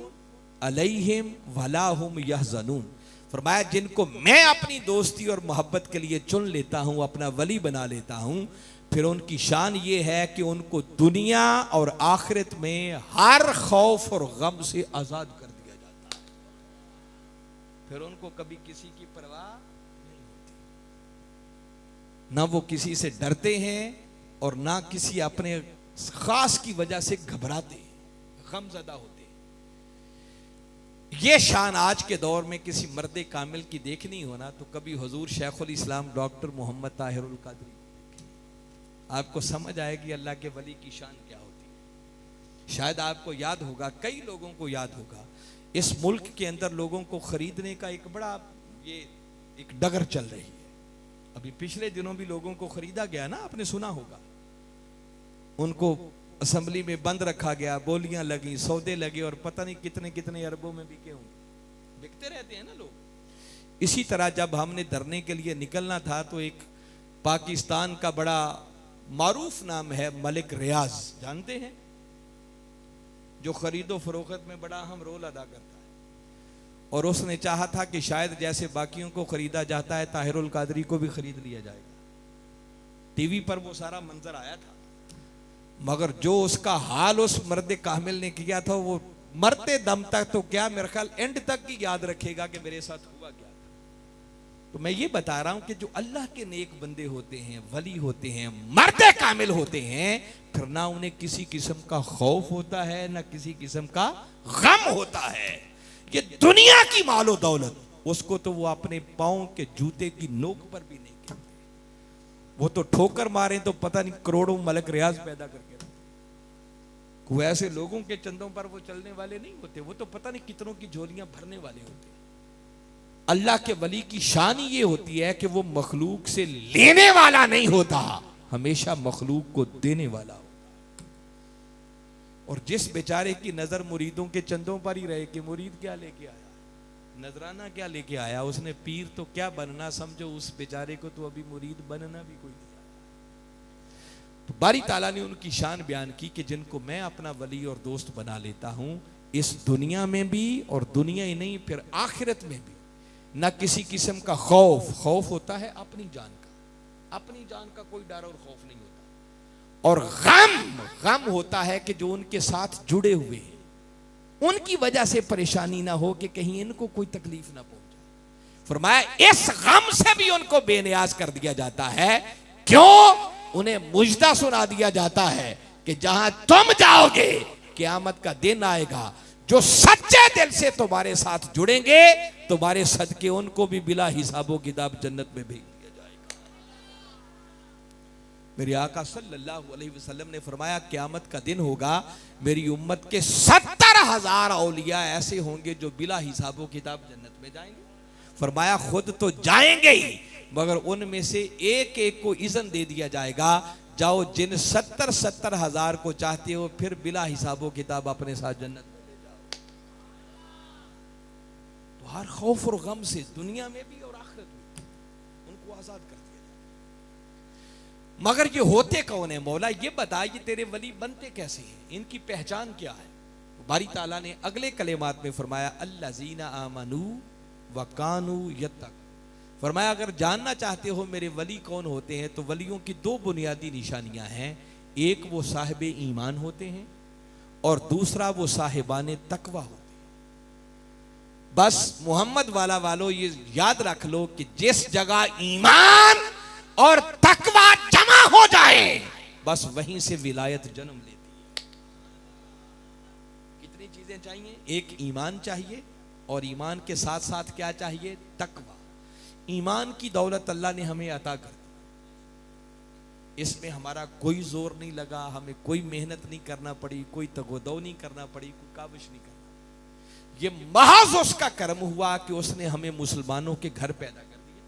अलैहिम वला हुम यहज़नून। फरमाया, जिनको मैं अपनी दोस्ती और मोहब्बत के लिए चुन लेता हूं, अपना वली बना लेता हूं, फिर उनकी शान ये है कि उनको दुनिया और आखिरत में हर खौफ और गम से आजाद कर दिया जाता है। फिर उनको कभी किसी की परवाह नहीं होती, ना वो किसी से डरते हैं और ना किसी अपने खास की वजह से घबराते हैं, गमज़दा होते हैं। ये शान आज के दौर में किसी मर्द कामिल की देखनी हो ना, तो कभी हुजूर शेखुल इस्लाम डॉक्टर मोहम्मद ताहिरुल कादरी, आपको समझ आएगी अल्लाह के वली की शान क्या होती है। शायद आपको याद होगा, कई लोगों को याद होगा, इस मुल्क के अंदर लोगों को खरीदने का एक बड़ा ये एक डगर चल रही है। अभी पिछले दिनों भी लोगों को खरीदा गया ना, आपने सुना होगा। उनको असेंबली में बंद रखा गया, बोलियां लगी, सौदे लगे, और पता नहीं कितने कितने अरबों में बिके होंगे। बिकते रहते हैं ना लोग। इसी तरह जब हमने धरने के लिए निकलना था तो एक पाकिस्तान का बड़ा मारूफ नाम है मलिक रियाज, जानते हैं, जो खरीदो फरोख्त में बड़ा अहम रोल अदा करता है। और उसने चाहा था कि शायद जैसे बाकियों को खरीदा जाता है ताहिरुल कादरी को भी खरीद लिया जाएगा। टीवी पर वो सारा मंजर आया था, मगर जो उसका हाल उस मर्द कामिल ने किया था, वो मरते दम तक तो क्या, मेरे ख्याल एंड तक की याद रखेगा कि मेरे साथ हुआ क्या था। तो मैं ये बता रहा हूं कि जो अल्लाह के नेक बंदे होते हैं, वली होते हैं, मर्द कामिल होते हैं, फिर ना उन्हें किसी किस्म का खौफ होता है, ना किसी किस्म का गम होता है। ये दुनिया की मालो दौलत, उसको तो वो अपने पांव के जूते की नोक पर भी नहीं कहते। वो तो ठोकर मारे तो पता नहीं करोड़ों मलक रियाज पैदा करके रखते। कोई ऐसे लोगों के चंदों पर वो चलने वाले नहीं होते, वो तो पता नहीं कितनों की झोलियां भरने वाले होते। अल्लाह के वली की शान ये होती है कि वो मखलूक से लेने वाला नहीं होता, हमेशा मखलूक को देने वाला हो। और जिस बेचारे की नजर मुरीदों के चंदों पर ही रहे कि मुरीद क्या लेके आया, नजराना क्या लेके आया, उसने पीर तो क्या बनना, समझो उस बेचारे को तो अभी मुरीद बनना भी कोई नहीं आता। तो बारी ताला ने उनकी शान बयान की कि जिनको मैं अपना वली और दोस्त बना लेता हूं, इस दुनिया में भी और दुनिया ही नहीं फिर आखिरत में भी ना किसी किस्म का खौफ होता है अपनी जान का, अपनी जान का कोई डर और खौफ नहीं होता। और गम होता है कि जो उनके साथ जुड़े हुए हैं उनकी वजह से परेशानी ना हो कि कहीं इनको कोई तकलीफ ना पहुंचे। फरमाया इस गम से भी उनको बेनियाज कर दिया जाता है। क्यों? उन्हें मुजदा सुना दिया जाता है कि जहां तुम जाओगे क़यामत का दिन आएगा, जो सच्चे दिल से तुम्हारे साथ जुड़ेंगे तुम्हारे सदके उनको भी बिला हिसाबो किताब जन्नत में भेज दिया जाएगा। मेरे आका सल्लल्लाहु अलैहि वसल्लम ने फरमाया क़यामत का दिन होगा, मेरी उम्मत के 70,000 औलिया ऐसे होंगे जो बिला हिसाबो किताब जन्नत में जाएंगे। फरमाया खुद तो जाएंगे ही, मगर उनमें से एक एक को इज़्न दे दिया जाएगा, जाओ जिन 70,000 को चाहते हो फिर बिला हिसाबो किताब अपने साथ जन्नत में ले जाओ। तो हर खौफ और गम से दुनिया में भी और आखिरत में उनको आजाद कर दिया जाए। मगर ये होते कौन है मौला, ये बता, ये तेरे वली बनते कैसे हैं, इनकी पहचान क्या है? बारी ताला ने अगले कलेमात में फरमाया अल्लज़ीना आमनू व कानू यत्तक। फरमाया अगर जानना चाहते हो मेरे वली कौन होते हैं तो वलियों की दो बुनियादी निशानियां हैं। एक वो साहिब ईमान होते हैं और दूसरा वो साहिबाने तकवा होते हैं। बस मोहम्मद वालों ये याद रख लो कि जिस जगह ईमान और तकवा जमा हो जाए बस वहीं से विलायत जन्म लेती है। कितनी चीजें चाहिए? एक ईमान चाहिए और ईमान के साथ साथ क्या चाहिए? तकवा। ईमान की दौलत अल्लाह ने हमें अता कर दी, इसमें हमारा कोई जोर नहीं लगा, हमें कोई मेहनत नहीं करना पड़ी, कोई तगोदौ नहीं करना पड़ी, कोई काविश नहीं करना। ये महज उसका कर्म हुआ कि उसने हमें मुसलमानों के घर पैदा कर दिया,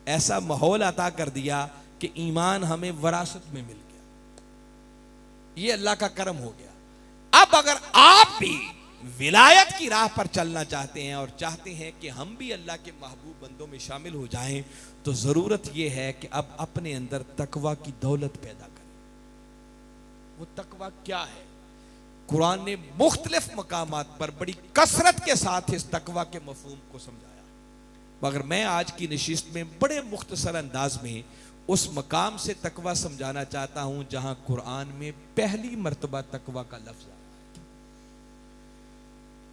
ऐसा माहौल अता कर दिया कि ईमान हमें वरासत में मिल गया। ये अल्लाह का कर्म हो गया। अब अगर आप भी विलायत की राह पर चलना चाहते हैं और चाहते हैं कि हम भी अल्लाह के महबूब बंदों में शामिल हो जाएं, तो जरूरत यह है कि अब अपने अंदर तकवा की दौलत पैदा करें। वो तकवा क्या है? कुरान ने मुख्तलिफ मकामात पर बड़ी कसरत के साथ इस तकवा के मफहूम को समझाया, मगर मैं आज की नशिस्त में बड़े मुख्तसर अंदाज में उस मकाम से तकवा समझाना चाहता हूं जहां कुरान में पहली मर्तबा तकवा का लफ्ज आया।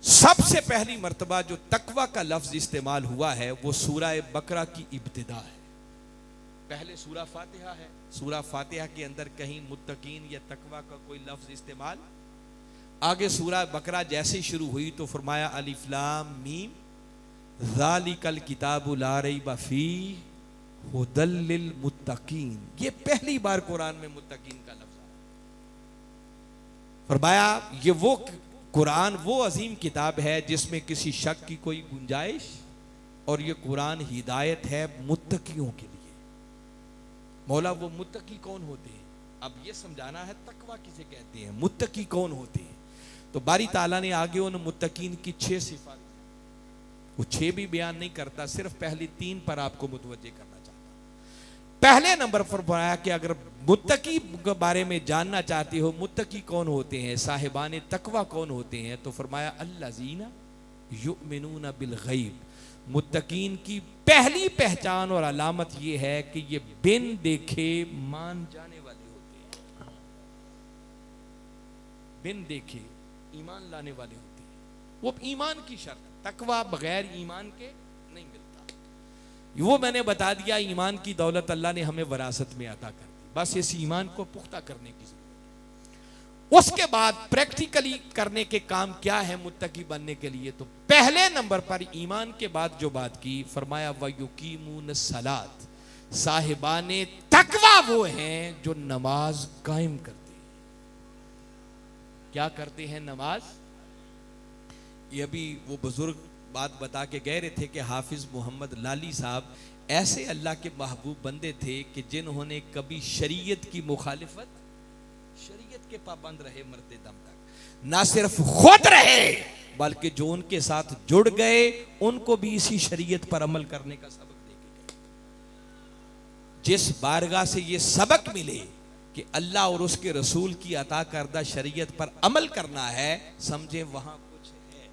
सबसे पहली मर्तबा जो तकवा का लफ्ज इस्तेमाल हुआ है वो सूरा बकरा की इब्तिदा है। पहले सूरा फातिहा है, सूरा फातिहा के अंदर कहीं मुत्तकीन या तकवा का कोई लफ्ज इस्तेमाल। आगे सूरा बकरा जैसे शुरू हुई तो फरमाया अलिफ लाम मीम ज़ालिकल किताबु ला रैब फीह हुदल लिल मुत्तकीन। ये पहली बार कुरान में मुत्तकीन का लफ्ज आया। फरमाया ये वो कुरान वो अजीम किताब है जिसमें किसी शक की कोई गुंजाइश, और ये कुरान हिदायत है मुत्तकियों के लिए। मौला वो मुत्तकी कौन होते हैं? अब ये समझाना है तकवा किसे कहते हैं, मुत्तकी कौन होते हैं। तो बारी ताला ने आगे उन मुत्तकीन की 6 सिफात, वो 6 भी बयान नहीं करता, सिर्फ पहली 3 पर आपको मुतवज्जे करना चाहता। पहले नंबर पर फरमाया कि अगर मुत्तकी के बारे में जानना चाहते हो मुत्तकी कौन होते हैं, साहिबाने तकवा कौन होते हैं, तो फरमाया अल्लज़ीना युमिनूना बिल गैब। मुत्तकीन की पहली पहचान और अलामत यह है कि ये बिन देखे मान जाने वाले होते हैं, बिन देखे ईमान लाने वाले होते हैं। वो ईमान की शर्त, तकवा बगैर ईमान के नहीं मिलता। वो मैंने बता दिया, ईमान की दौलत अल्लाह ने हमें वरासत में अता कर दी, बस इस ईमान को पुख्ता करने की जरूरत है। उसके बाद प्रैक्टिकली करने के काम क्या है मुत्तकी बनने के लिए? तो पहले नंबर पर ईमान के बाद जो बात की, फरमाया वयुकीमून सलात। साहिबाने तकवा वो हैं जो नमाज कायम करते हैं। क्या करते हैं? नमाज। ये अभी वो बुजुर्ग बात बता के गए रहे थे कि हाफिज मोहम्मद लाली साहब ऐसे अल्लाह के महबूब बंदे थे कि जिन्होंने कभी शरीयत की मुखालिफत, शरीयत के पाबंद रहे मरते दम तक, ना सिर्फ खुद रहे बल्कि जो उनके साथ जुड़ गए उनको भी इसी शरीयत पर अमल करने का सबक दे के गए। जिस बारगाह से ये सबक मिले कि अल्लाह और उसके रसूल की अता करदा शरीयत पर अमल करना है, समझे वहां कुछ है।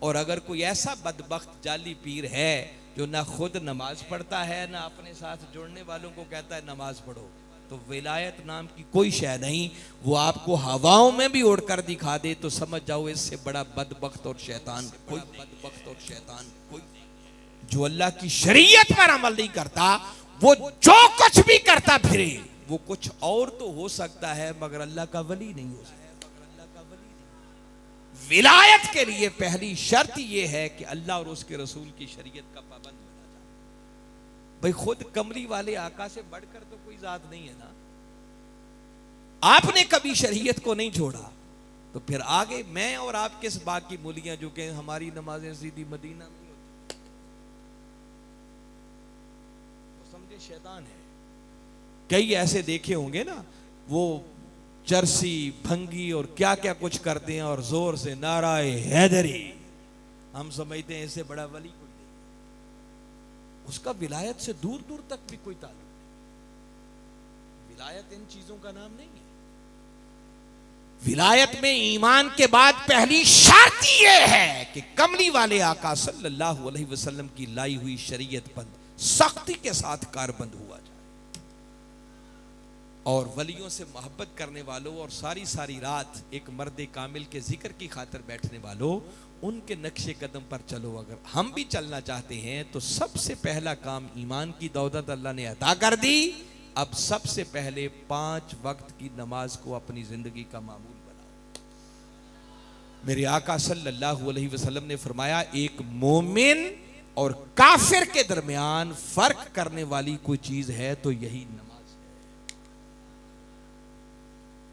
और अगर कोई ऐसा बदबख्त जाली पीर है जो ना खुद नमाज पढ़ता है ना अपने साथ जुड़ने वालों को कहता है नमाज पढ़ो, तो विलायत नाम की कोई शय नहीं, वो आपको हवाओं में भी उड़कर दिखा दे तो समझ जाओ इससे बड़ा बदबख्त और शैतान कोई, बदबख्त और शैतान कोई। जो अल्लाह की शरीयत पर अमल नहीं करता वो जो कुछ भी करता फिरे वो कुछ और तो हो सकता है मगर अल्लाह का वली नहीं हो सकता। विलायत के लिए पहली शर्त यह है कि अल्लाह और उसके रसूल की शरीयत का पाबंद बना जाए। भाई खुद कमली वाले आका से बढ़कर तो कोई जात नहीं है ना। आपने कभी शरीयत को नहीं छोड़ा तो फिर आगे मैं और आप किस बात की मूलियां जो कि हमारी नमाजें सीधी मदीना में होती, तो समझे शैतान है। कई ऐसे देखे होंगे ना, वो चरसी भंगी और क्या क्या कुछ करते हैं और जोर से नाराए हैदरी, हम समझते हैं इससे बड़ा वली कोई नहीं। उसका विलायत से दूर दूर तक भी कोई ताल्लुक नहीं। विलायत इन चीजों का नाम नहीं है। विलायत में ईमान के बाद पहली शर्त यह है कि कमली वाले आका सल्लल्लाहु अलैहि वसल्लम की लाई हुई शरीयत पर सख्ती के साथ कारबंद हुआ जाए। और वलियों से मोहब्बत करने वालों और सारी सारी रात एक मर्द कामिल के जिक्र की खातिर बैठने वालों, उनके नक्शे कदम पर चलो। अगर हम भी चलना चाहते हैं तो सबसे पहला काम, ईमान की दौलत अल्लाह ने अता कर दी, अब सबसे पहले 5 वक्त की नमाज को अपनी जिंदगी का मामूल बनाओ। मेरे आका सल्लल्लाहु अलैहि वसल्लम ने फरमाया, एक मोमिन और काफिर के दरमियान फर्क करने वाली कोई चीज है तो यही नमाज।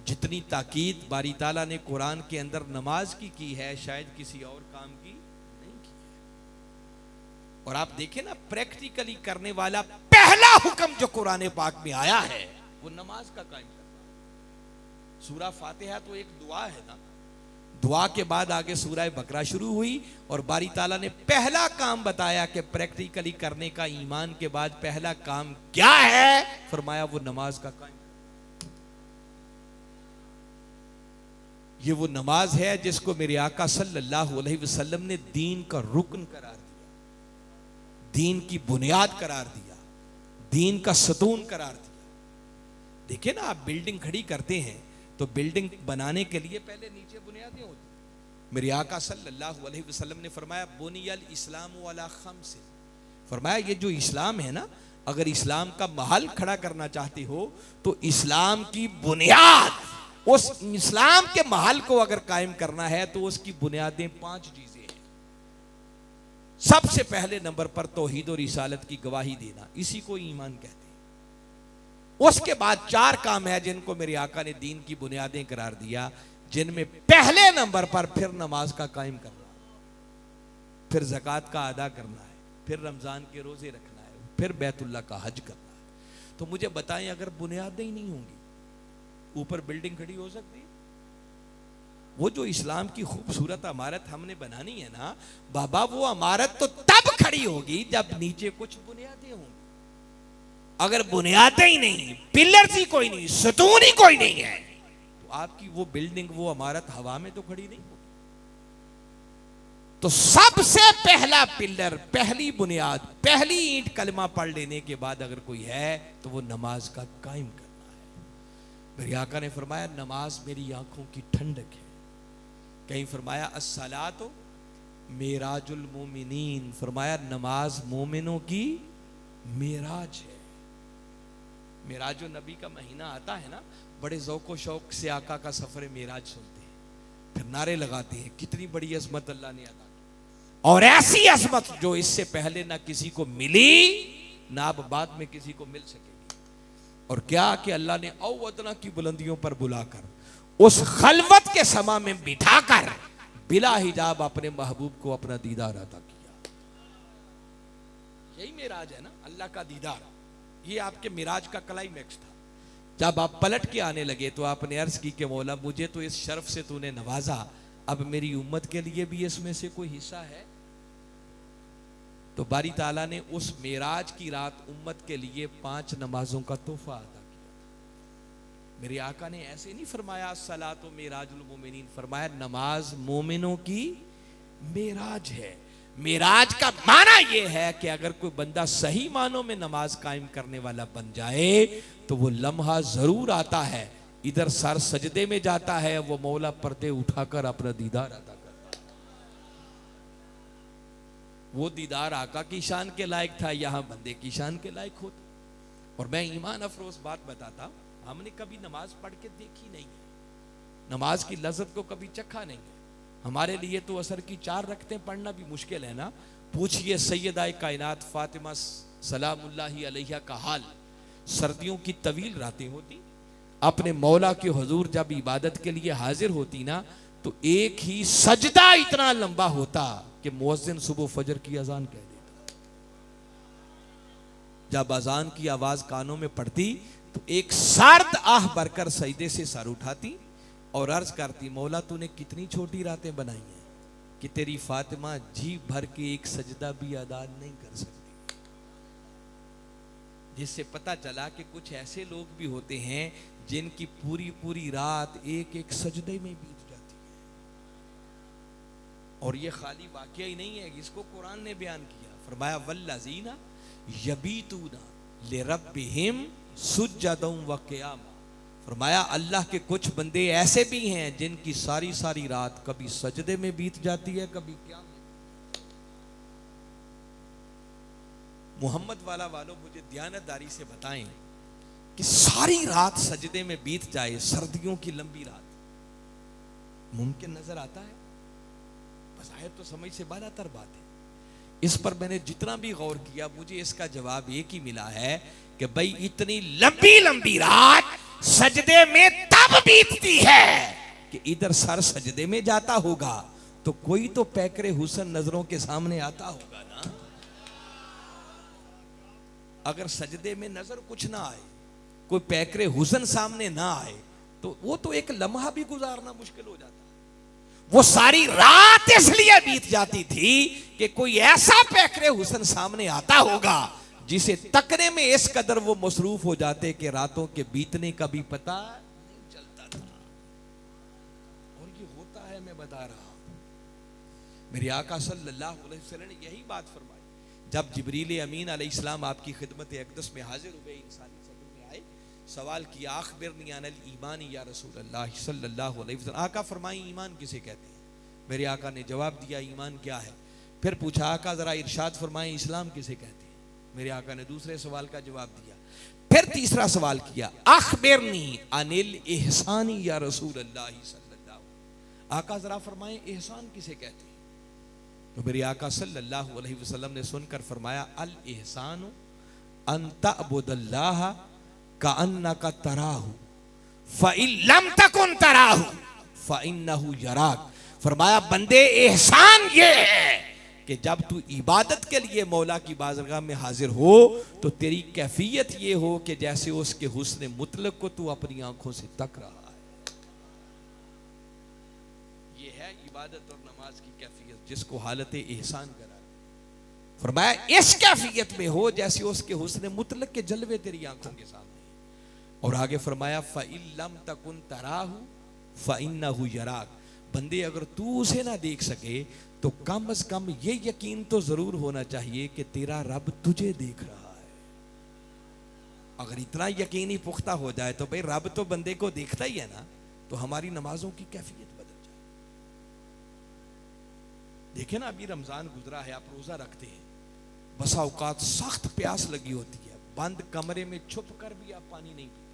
जितनी ताकीद बारी ताला ने कुरान के अंदर नमाज की है शायद किसी और काम की नहीं की है। और आप देखें ना, प्रैक्टिकली करने वाला पहला हुक्म जो कुरान पाक में आया है वो नमाज का कायम करना। सूरा फातिहा तो एक दुआ है ना, दुआ के बाद आगे सूरा बकरा शुरू हुई और बारी ताला ने पहला काम बताया कि प्रैक्टिकली करने का ईमान के बाद पहला काम क्या है, फरमाया वो नमाज का कायम। ये वो नमाज है जिसको मेरे आका सल्लल्लाहु अलैहि वसल्लम ने दीन का रुकन करार दिया, दीन की बुनियाद करार दिया, दीन का सतून करार दिया। देखिए ना, आप बिल्डिंग खड़ी करते हैं तो बिल्डिंग बनाने के लिए पहले नीचे बुनियादें होती। मेरे आका सल्लल्लाहु अलैहि वसल्लम ने फरमाया, बुनियल इस्लाम अला खम्स, फरमाया ये जो इस्लाम है ना, अगर इस्लाम का महल खड़ा करना चाहते हो तो इस्लाम की बुनियाद, उस इस्लाम के महल को अगर कायम करना है तो उसकी बुनियादें 5 चीजें हैं। सबसे पहले नंबर पर तौहीद और रिसालत की गवाही देना, इसी को ईमान कहते हैं। उसके बाद 4 काम है जिनको मेरे आका ने दीन की बुनियादें करार दिया, जिनमें पहले नंबर पर फिर नमाज का कायम करना, फिर ज़कात का अदा करना है, फिर रमजान के रोजे रखना है, फिर बैतुल्लाह का हज करना है। तो मुझे बताएं, अगर बुनियादें ही नहीं होंगी ऊपर बिल्डिंग खड़ी हो सकती है? वो जो इस्लाम की खूबसूरत इमारत हमने बनानी है ना बाबा, वो इमारत तो तब खड़ी होगी जब नीचे कुछ बुनियादें होंगी। अगर बुनियादें ही नहीं, पिलर्स ही कोई नहीं, सतून ही कोई नहीं है, तो आपकी वो बिल्डिंग, वो इमारत हवा में तो खड़ी नहीं होगी। तो सबसे पहला पिलर, पहली बुनियाद, पहली ईंट कलमा पढ़ लेने के बाद अगर कोई है तो वो नमाज का कायम करना है। मेरे आका ने फरमाया, नमाज मेरी आंखों की ठंडक है। कहीं फरमाया अस्सलातो मेराजुल मोमिनीन, फरमाया नमाज मोमिनों की मेराज है। मेराज नबी का महीना आता है ना, बड़े ज़ौक़ शौक से आका का सफर मेराज सुनते हैं, फिर नारे लगाते हैं, कितनी बड़ी अज़मत अल्लाह ने अदा की। और ऐसी अज़मत जो इससे पहले ना किसी को मिली ना अब बाद में किसी को मिल सकेगी। और क्या कि अल्लाह ने औवदना की बुलंदियों पर बुलाकर, उस खलवत के समा में बिठाकर बिला हिजाब अपने महबूब को अपना दीदार अता किया। यही मिराज है ना, अल्लाह का दीदार। ये आपके मिराज का क्लाइमैक्स था। जब आप पलट के आने लगे तो आपने अर्ज की कि मौला मुझे तो इस शर्फ से तूने नवाजा, अब मेरी उम्मत के लिए भी इसमें से कोई हिस्सा है। तो बारी ताला ने उस मेराज की रात उम्मत के लिए 5 नमाजों का तोहफा अदा किया। मेरे आका ने ऐसे नहीं फरमाया सलातो मेराजुल मोमिनीन, फरमाया नमाज मोमिनों की मेराज है। मेराज का माना यह है कि अगर कोई बंदा सही मानों में नमाज कायम करने वाला बन जाए तो वो लम्हा जरूर आता है, इधर सर सजदे में जाता है, वो मौला पर्दे उठाकर अपना दीदार अदा करता है। वो दीदार आका की शान के लायक था, यहां बंदे की शान के लायक होता। और मैं ईमान अफरोज बात बताता, हमने कभी नमाज पढ़ के देखी नहीं है, नमाज की लज्जत को कभी चखा नहीं है। हमारे लिए तो असर की 4 रकतें पढ़ना भी मुश्किल है ना। पूछिए सैयदाए कायनात फातिमा सलामुल्लाहि अलैहा का हाल। सर्दियों की तवील रातें होती, अपने मौला के हुजूर जब इबादत के लिए हाजिर होती ना, तो एक ही सजदा इतना लंबा होता कि मुअज्जिन सुबह फजर की अजान कह देता। जब अजान की आवाज कानों में पड़ती तो एक सर्द आह भरकर सजदे से सर उठाती और अर्ज करती, मौला तूने कितनी छोटी रातें बनाई हैं कि तेरी फातिमा जी भर के एक सजदा भी अदा नहीं कर सकती। जिससे पता चला कि कुछ ऐसे लोग भी होते हैं जिनकी पूरी पूरी रात एक एक सजदे में बीत जाती है। और ये खाली वाकया ही नहीं है, इसको कुरान ने बयान किया। फरमाया वल्लज़ीना यबीतूना लिरब्बिहिम सुज्जदन व क़ियामा। फरमाया अल्लाह के कुछ बंदे ऐसे भी हैं जिनकी सारी सारी रात कभी सजदे में बीत जाती है, कभी क्या में। मोहम्मद वालों मुझे दयानतदारी से बताएं कि सारी रात सजदे में बीत जाए, सर्दियों की लंबी रात, मुमकिन नजर आता है? बज़ाहिर तो समझ से बालातर बात है। इस पर मैंने जितना भी गौर किया, मुझे इसका जवाब एक ही मिला है कि भाई इतनी लंबी लंबी रात सजदे में तब बीतती है कि इधर सर सजदे में जाता होगा तो कोई तो पैकरे हुसन नजरों के सामने आता होगा ना। अगर सजदे में नजर कुछ ना आए, कोई पैकरे हुसन सामने ना आए, तो वो तो एक लम्हा भी गुजारना मुश्किल हो जाता। वो सारी रात इसलिए बीत जाती थी कि कोई ऐसा पैकरे हुसन सामने आता होगा जिसे तकने में इस कदर वो मसरूफ हो जाते कि रातों के बीतने का भी पता नहीं चलता था। और ये होता है, मैं बता रहा हूं। मेरे आका सल्लल्लाहु अलैहि वसल्लम ने यही बात फरमाई जब जिब्रील अमीन अलैहिस्सलाम आपकी खिदमत अक़दस में हाजिर हुए, इंसानी शक्ल में आए, सवाल किया अख़बिरनी अनिल ईमान या रसूलल्लाह सल्लल्लाहु अलैहि वसल्लम। आका फरमाई ईमान किसे कहते हैं? मेरे आका ने जवाब दिया ईमान क्या है। फिर पूछा आका जरा इरशाद फरमाएं इस्लाम किसे कहते हैं? मेरे आका ने दूसरे सवाल का जवाब दिया। फिर तीसरा सवाल किया अख़बिरनी अनिल इहसानी या रसूलल्लाह सल्लल्लाहु। आका जरा फरमाएं एहसान किसे कहते हैं? तो मेरे आका सल्लल्लाहु अलैहि वसल्लम ने सुनकर फरमाया अल इहसानु अन तअबुदल्लाह कअन्नका तराहु फ़इन लम तकुन तराहु फ़इन्नहु यराक। फरमाया बंदे एहसान ये है कि जब तू इबादत के लिए मौला की बाज़रगाह में हाजिर हो तो तेरी कैफियत ये हो कि जैसे उसके हुस्न मुतलक को तू अपनी आंखों से तक रहा है। ये है इबादत और नमाज की कैफियत, जिसको हालत एहसान करा। फरमाया इस कैफियत में हो जैसे उसके हुस्न मुतलक के जलवे तेरी आंखों के सामने। और आगे फरमाया फ़इन लम तकुन तराहु फ़इन्नहु यराक। बंदे अगर तू उसे ना देख सके तो कम से कम ये यकीन तो जरूर होना चाहिए कि तेरा रब तुझे देख रहा है। अगर इतना यकीन ही पुख्ता हो जाए तो भाई रब तो बंदे को देखता ही है ना, तो हमारी नमाजों की कैफियत बदल जाए। देखे ना अभी रमजान गुजरा है, आप रोजा रखते हैं, बसा औकात सख्त प्यास लगी होती है, बंद कमरे में छुप कर भी आप पानी नहीं पीते।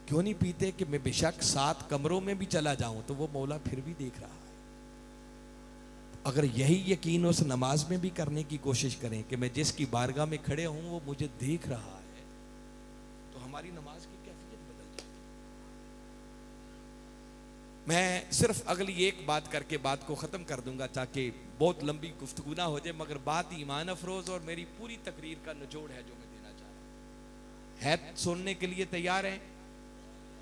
क्यों नहीं पीते? कि मैं बेशक 7 कमरों में भी चला जाऊं तो वो मौला फिर भी देख रहा है। अगर यही यकीन उस नमाज में भी करने की कोशिश करें कि मैं जिसकी बारगाह में खड़े हूं वो मुझे देख रहा है, तो हमारी नमाज की कैफियत बदल जाती मैं सिर्फ अगली एक बात करके बात को ख़त्म कर दूंगा ताकि बहुत लंबी गुफ्तगू ना हो जाए, मगर बात ईमान अफरोज़ और मेरी पूरी तकरीर का निचोड़ है जो मैं देना चाह रहा हूँ। है सुनने के लिए तैयार हैं?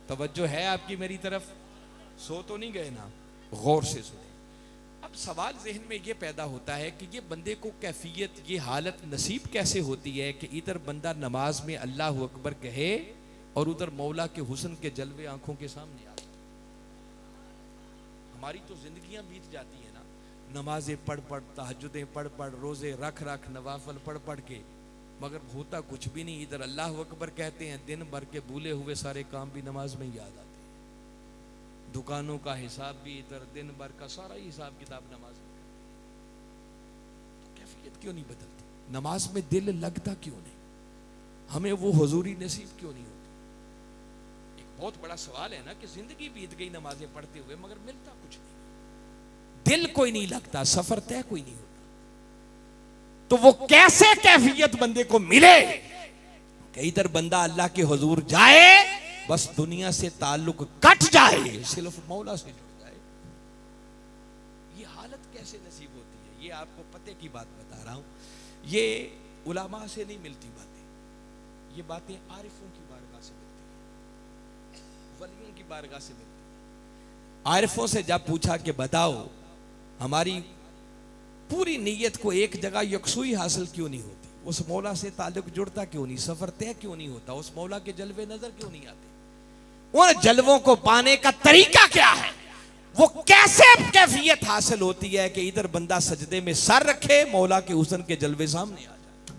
तवज्जो है आपकी मेरी तरफ? सो तो नहीं गए ना? गौर से सुने। अब सवाल जहन में ये पैदा होता है कि ये बंदे को कैफियत, ये हालत नसीब कैसे होती है कि इधर बंदा नमाज में अल्लाह अकबर कहे और उधर मौला के हुस्न के जलवे आंखों के सामने आते। हमारी तो जिंदगियां बीत जाती है ना, नमाजें पढ़ पढ़, तहज्जुदें पढ़ पढ़, रोजे रख रख, नवाफल पढ़ पढ़ के, मगर होता कुछ भी नहीं। इधर अल्लाह अकबर कहते हैं, दिन भर के भूले हुए सारे काम भी नमाज में याद आते हैं। दुकानों का हिसाब भी इधर, दिन भर का सारा हिसाब किताब नमाज में। तो कैफियत क्यों नहीं बदलती? नमाज में दिल लगता क्यों नहीं? हमें वो हुजूरी नसीब क्यों नहीं होती? बहुत बड़ा सवाल है ना कि जिंदगी बीत गई नमाजें पढ़ते हुए मगर मिलता कुछ नहीं, दिल कोई नहीं लगता, सफर तय कोई नहीं होता। तो वो कैसे कैफियत बंदे को मिले कि इधर बंदा अल्लाह के हुजूर जाए, बस दुनिया से ताल्लुक कट जाए, सिर्फ मौला से जुड़ जाए। ये हालत कैसे नसीब होती है? ये आपको पते की बात बता रहा हूं। ये उलमा से नहीं मिलती बातें, ये बातें आरिफों की बारगाह से मिलती है, वलियों की बारगाह से मिलती है। आरिफों से जब पूछा कि बताओ हमारी पूरी नीयत को एक जगह यकसुई हासिल क्यों नहीं होती, उस मौला से ताल्लुक जुड़ता क्यों नहीं, सफर तय क्यों नहीं होता, उस मौला के जलवे नजर क्यों नहीं आते, उन जलवों को पाने का तरीका क्या है, वो कैसे कैफियत हासिल होती है कि इधर बंदा सजदे में सर रखे, मौला के हुस्न के जलवे सामने आ जाए।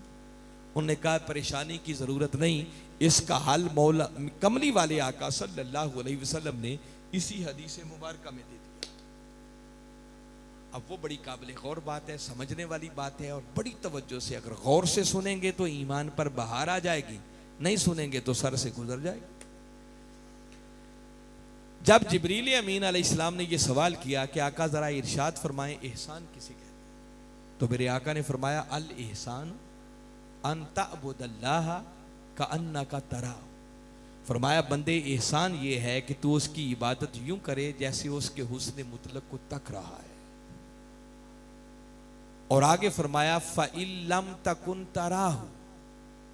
उन्होंने कहा परेशानी की जरूरत नहीं, इसका हल मौला कमली वाले आका सल्लल्लाहु अलैहि वसल्लम ने इसी हदीस मुबारक में दे दिया। अब वो बड़ी काबिल गौर बात है, समझने वाली बात है, और बड़ी तवज्जो से अगर गौर से सुनेंगे तो ईमान पर बहार आ जाएगी, नहीं सुनेंगे तो सर से गुजर जाएगी। जब जिब्रील अमीन अलैहिस्सलाम ने यह सवाल किया कि आका जरा इरशाद फरमाएं एहसान किसे कहते हैं, तो मेरे आका ने फरमाया अल एहसान अन तअबुदल्लाह कअन्नका तराह। फरमाया बंदे एहसान ये है कि तू उसकी इबादत यूं करे जैसे उसके हुस्न मुतलक को तक रहा है। और आगे फरमाया फ़इल्लम तकुन तराहु,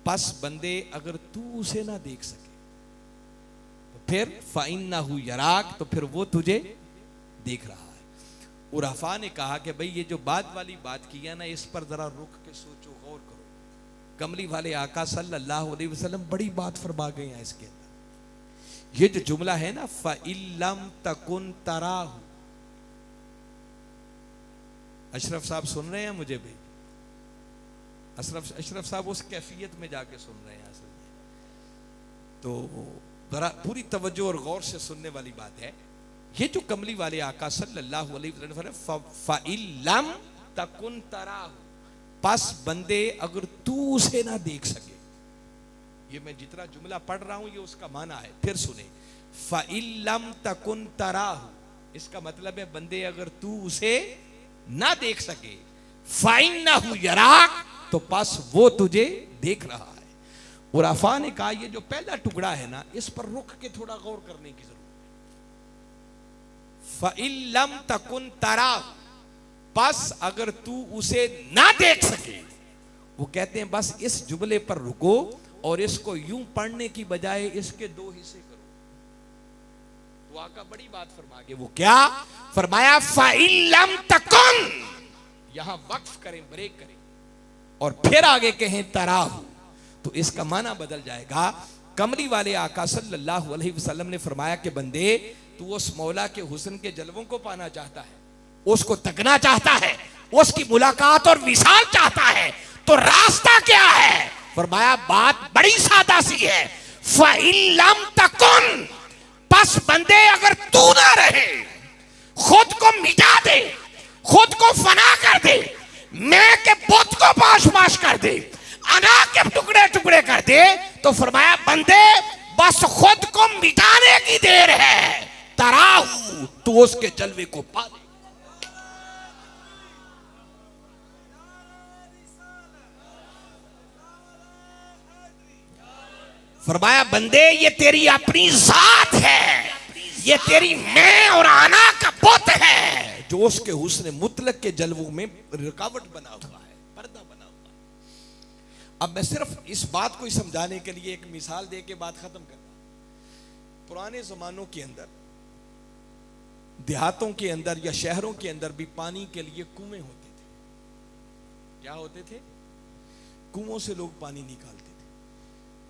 बस बंदे अगर तू उसे ना देख सके तो फिर फ़इन्नहु यराक, तो फिर वो तुझे देख रहा है। उराफा ने कहा कि भाई ये जो बाद वाली बात की है ना, इस पर जरा रुक के सोचो, गौर करो। कमली वाले आका सल्लल्लाहु अलैहि वसल्लम बड़ी बात फरमा गए हैं इसके अंदर। ये जो जुमला है ना फ़इल्लम तकुन तराहु, अशरफ साहब सुन रहे हैं मुझे भी? अशरफ साहब उस कैफियत में जाके सुन रहे हैं असल में, तो जरा पूरी तवज्जो और गौर से सुनने वाली बात है। ये जो कमली वाले आका सल्लल्लाहु अलैहि वसल्लम फ़इल्लम तकुन तराहु, बस बंदे अगर तू उसे ना देख सके, ये मैं जितना जुमला पढ़ रहा हूं ये उसका माना है, फिर सुने। फ़इल्लम तकुन तराहु, इसका मतलब है बंदे अगर तू उसे ना देख सके, फ़इन्नहु यराक, तो बस वो तुझे देख रहा है। उराफा ने कहा ये जो पहला टुकड़ा है ना, इस पर रुक के थोड़ा गौर करने की जरूरत है। फ़इल्लम तकुन तराहु, बस अगर तू उसे ना देख सके, वो कहते हैं बस इस जुमले पर रुको और इसको यूं पढ़ने की बजाय इसके दो हिस्से करो। तो आका बड़ी बात फरमा के, वो क्या फरमाया फ़इल्लम तकुन, यहां वक्फ करें, ब्रेक करें और फिर आगे कहें तराहु, तो इसका माना बदल जाएगा। कमली वाले आका सल्लल्लाहु अलैहि वसल्लम ने फरमाया कि बंदे तू उस मौला के हुस्न के जलवों को पाना चाहता है, उसको तकना चाहता है, उसकी मुलाकात और विसाल चाहता है, तो रास्ता क्या है? फरमाया बात बड़ी सादा सी है, फ़इल्लम तकुन, बस बंदे अगर तू ना रहे, खुद को मिटा दे, खुद को फना कर दे, मैं के बुत को पाश पाश कर दे, अना के टुकड़े टुकड़े कर दे, तो फरमाया बंदे बस खुद को मिटाने की देर है, तराहु, तू उसके जलवे को पा ले। फरमाया बंदे ये तेरी अपनी जात है, ये तेरी मैं और आना का बुत है जो उसके हुस्न मुतलक के जलवों में रुकावट बना हुआ है, पर्दा बना हुआ है। अब मैं सिर्फ इस बात को समझाने के लिए एक मिसाल दे के बात खत्म करता। पुराने जमानों के अंदर, देहातों के अंदर या शहरों के अंदर भी पानी के लिए कुएं होते थे। क्या होते थे? कुओं से लोग पानी निकालते थे।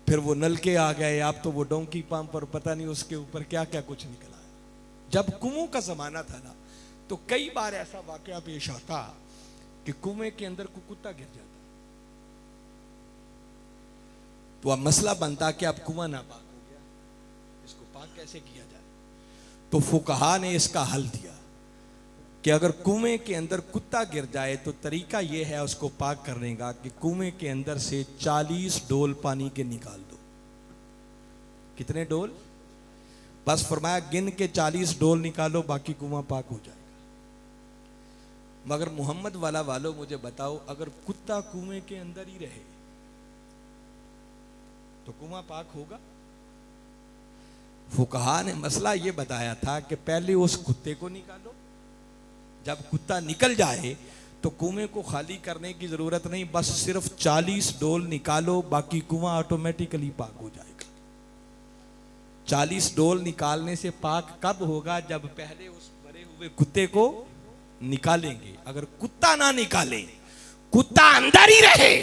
फिर वो नलके आ गए, अब तो वो डोंकी पंप और पता नहीं उसके ऊपर क्या क्या कुछ निकला है। जब कुओं का जमाना था ना, तो कई बार ऐसा वाकया पेश आता कि कुएं के अंदर कोई कुत्ता गिर जाता। तो अब मसला बनता कि अब कुआं नापाक हो गया, इसको पाक कैसे किया जाए। तो फुकहा ने इसका हल दिया कि अगर कुएं के अंदर कुत्ता गिर जाए तो तरीका यह है उसको पाक करने का कि कुएं के अंदर से 40 डोल पानी के निकाल दो। कितने डोल? बस फरमाया गिन के 40 डोल निकालो, बाकी कुआं पाक हो जाएगा। मगर मोहम्मद वालों मुझे बताओ, अगर कुत्ता कुएं के अंदर ही रहे तो कुआं पाक होगा? फुकहा ने मसला यह बताया था कि पहले उस कुत्ते को निकालो, जब कुत्ता निकल जाए तो कुएं को खाली करने की जरूरत नहीं, बस सिर्फ 40 डोल निकालो, बाकी कुआं ऑटोमेटिकली पाक हो जाएगा। 40 डोल निकालने से पाक कब होगा? जब पहले उस मरे हुए कुत्ते को निकालेंगे। अगर कुत्ता ना निकाले, कुत्ता अंदर ही रहे,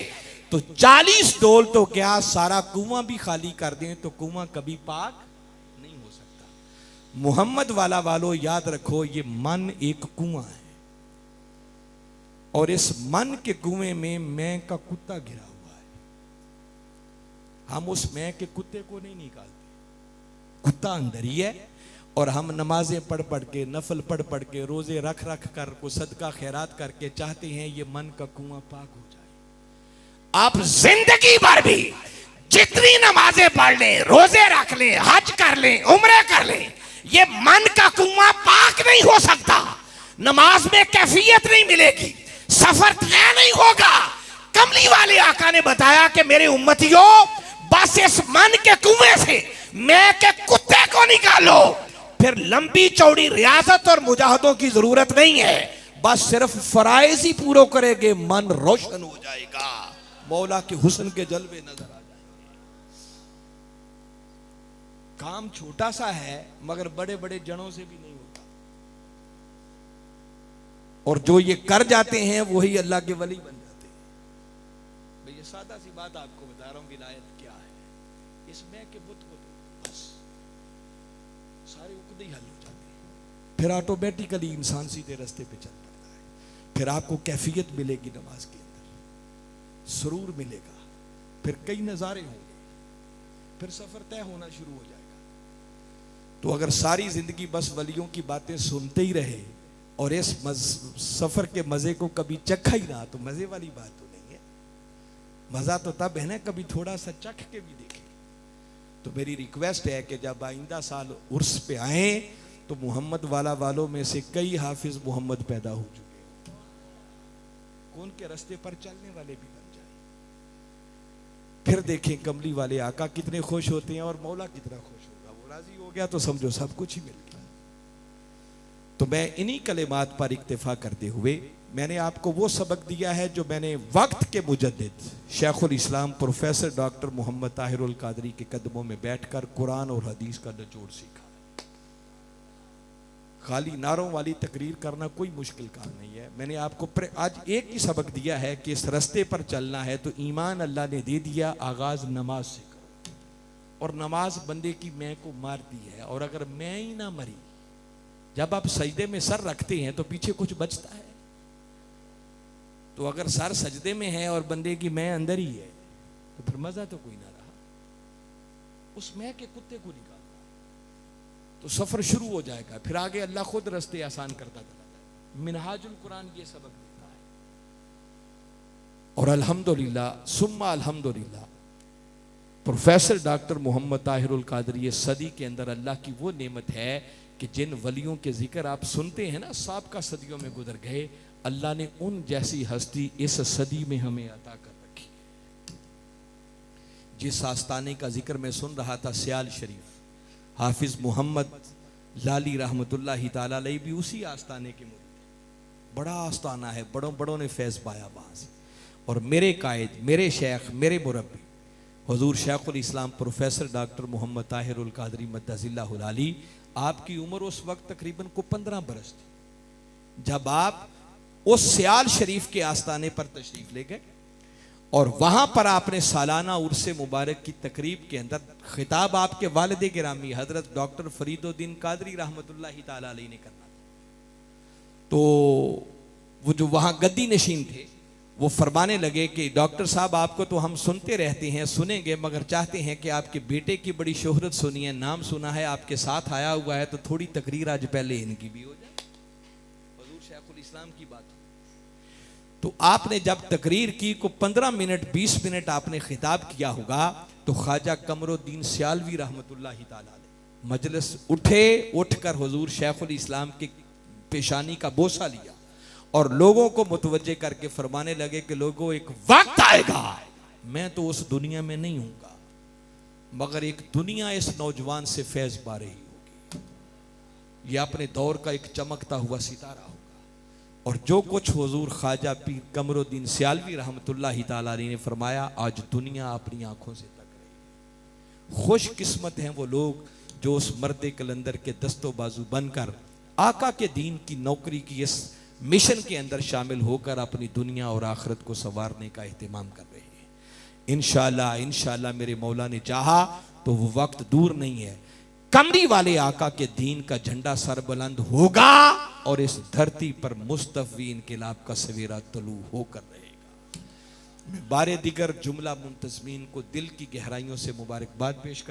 तो 40 डोल तो क्या सारा कुआं भी खाली कर दें तो कुआं कभी पाक नहीं हो सकता। मोहम्मद वालों याद रखो, ये मन एक कुआं है और इस मन के कुएं में मैं का कुत्ता गिरा हुआ है। हम उस मैं के कुत्ते को नहीं निकालते, कुत्ता अंदर ही है। और हम नमाजें पढ़ पढ़ के, नफल पढ़ पढ़ के, रोजे रख रख कर, को सदका खैरात करके चाहते हैं ये मन का कुआं पाक हो जाए। आप जिंदगी भर भी जितनी नमाजें पढ़ लें, रोजे रख लें, हज कर लें, उम्रे कर लें, ये मन का कुआं पाक नहीं हो सकता। नमाज में कैफियत नहीं मिलेगी, सफर तय नहीं होगा। कमली वाले आका ने बताया कि मेरे उम्मतियों, बस इस मन के कुएं से मैं के कुत्ते को निकालो, फिर लंबी चौड़ी रियाजत और मुजाहदों की जरूरत नहीं है, बस सिर्फ फराइज ही पूरा करेंगे, मन रोशन हो जाएगा, मौला के हुस्न के जलवे नजर आ जाएंगे। काम छोटा सा है मगर बड़े बड़े जड़ों से भी नहीं होता, और जो ये कर जाते हैं वही अल्लाह के वली बन जाते हैं। भाई ये सादा सी बात आपको बता रहा हूं, विलायत क्या है। इसमें के बुत को बस सारे उकदे ही हल हो जाते हैं, फिर ऑटोमेटिकली इंसान सीधे रास्ते पे चल पड़ता है। फिर आपको कैफियत मिलेगी नमाज के अंदर, सुरूर मिलेगा, फिर कई नजारे होंगे, फिर सफर तय होना शुरू हो जाएगा। तो अगर सारी जिंदगी बस वलियों की बातें सुनते ही रहे और इस सफर के मजे को कभी चखा ही ना, तो मजे वाली बात तो नहीं है। मजा तो तब है ना कभी थोड़ा सा चख के भी देखे। तो मेरी रिक्वेस्ट है कि जब आइंदा साल उर्स पे आए तो मोहम्मद वालों में से कई हाफिज मोहम्मद पैदा हो चुके, कौन के रास्ते पर चलने वाले भी बन जाए। फिर देखें कमली वाले आका कितने खुश होते हैं और मौला कितना खुश होगा। वो राजी हो गया तो समझो सब कुछ ही मिल गया। तो मैं इन्हीं कलेमात पर इक्तिफा करते हुए मैंने आपको वो सबक दिया है जो मैंने वक्त के मुजद्दिद शेखुल इस्लाम प्रोफेसर डॉक्टर मोहम्मद ताहिरुल कादरी के कदमों में बैठकर कुरान और हदीस का निचोड़ सीखा। खाली नारों वाली तकरीर करना कोई मुश्किल काम नहीं है। मैंने आपको आज एक ही सबक दिया है कि इस रास्ते पर चलना है तो ईमान अल्लाह ने दे दिया, आगाज नमाज से करो, और नमाज बंदे की मैं को मारती है। और अगर मैं ही ना मरी, जब आप सजदे में सर रखते हैं तो पीछे कुछ बचता है। तो अगर सर सजदे में है और बंदे की मैं अंदर ही है तो फिर मजा तो कोई ना रहा। उस मैं के कुत्ते को निकालना तो सफर शुरू हो जाएगा। फिर आगे अल्लाह खुद रास्ते आसान करता चला जाएगा। मिनहाजुल कुरान ये सबक देता है। और अल्हम्दुलिल्लाह सुम्मा अल्हम्दुलिल्लाह प्रोफेसर डॉक्टर मोहम्मद ताहिरुल कादरी ये सदी के अंदर अल्लाह की वो नेमत है कि जिन वलियों के जिक्र आप सुनते हैं ना, साबिक़ा सदियों में गुजर गए, अल्लाह ने उन जैसी हस्ती इस सदी में हमें अता कर रखी। जिस आस्ताने का जिक्र मैं सुन रहा था, सियाल शरीफ, हाफिज मोहम्मद लाली रहमतुल्लाहि ताला अलैहि भी उसी आस्थाने के मुरीद थे। बड़ा आस्थाना है, बड़ों बड़ों ने फैज़ पाया वहाँ से। और मेरे कायद, मेरे शेख, मेरे मुरब्बी हुजूर शेखुल इस्लाम प्रोफेसर डॉक्टर मोहम्मद ताहिरुल कादरी मद्दज़िल्लाहुल आली, आपकी उम्र उस वक्त तकरीबन को 15 बरस थी जब आप उस सियाल शरीफ के आस्थाने पर तशरीफ ले गए और वहां पर आपने सालाना उर्से मुबारक की तकरीब के अंदर खिताब आपके वालिद गिरामी हजरत डॉक्टर फरीदुद्दीन कादरी रहमतुल्लाहि ताला अलैहि ने करना था। तो वो जो वहां गद्दी नशीन थे वो फरमाने लगे कि डॉक्टर साहब, आपको तो हम सुनते रहते हैं, सुनेंगे, मगर चाहते हैं कि आपके बेटे की बड़ी शोहरत सुनी है, नाम सुना है, आपके साथ आया हुआ है, तो थोड़ी तकरीर आज पहले इनकी भी हो जाए। हुजूर शेखुल इस्लाम की बात। तो आपने जब तकरीर की को 15 मिनट 20 मिनट आपने खिताब किया होगा, तो ख्वाजा कमरुद्दीन सियालवी रहमतुल्लाहि ताला अलैह मजलिस उठे, उठकर हुजूर शेखुल इस्लाम की पेशानी का बोसा लिया और लोगों को मुतवज्जे करके फरमाने लगे कि लोगों, एक वक्त आएगा, मैं तो उस दुनिया में नहीं हूंगा, मगर एक दुनिया इस नौजवान से फैज पा रही होगी। यह अपने दौर का एक चमकता हुआ सितारा होगा। और जो कुछ हुजूर ख्वाजा पीर कमरुद्दीन सियालवी रहमतुल्लाहि ताला अलैहि ने फरमाया, आज दुनिया अपनी आंखों से तक रही है। खुशकिस्मत हैं वो लोग जो उस मर्द कलंदर के दस्तों बाजू बनकर आका के दीन की नौकरी की इस मिशन के अंदर शामिल होकर अपनी दुनिया और आखिरत को संवारने का एहतिमाम कर रहे हैं। इंशाअल्लाह इंशाअल्लाह मेरे मौला ने चाहा तो वो वक्त दूर नहीं है, कमरी वाले आका के दीन का झंडा सरबुलंद होगा और इस धरती पर मुस्तफ़ी इनकलाब का सवेरा तलू होकर रहेगा। मैं बारे दिगर जुमला मुंतज़मीन को दिल की गहराइयों से मुबारकबाद पेश कर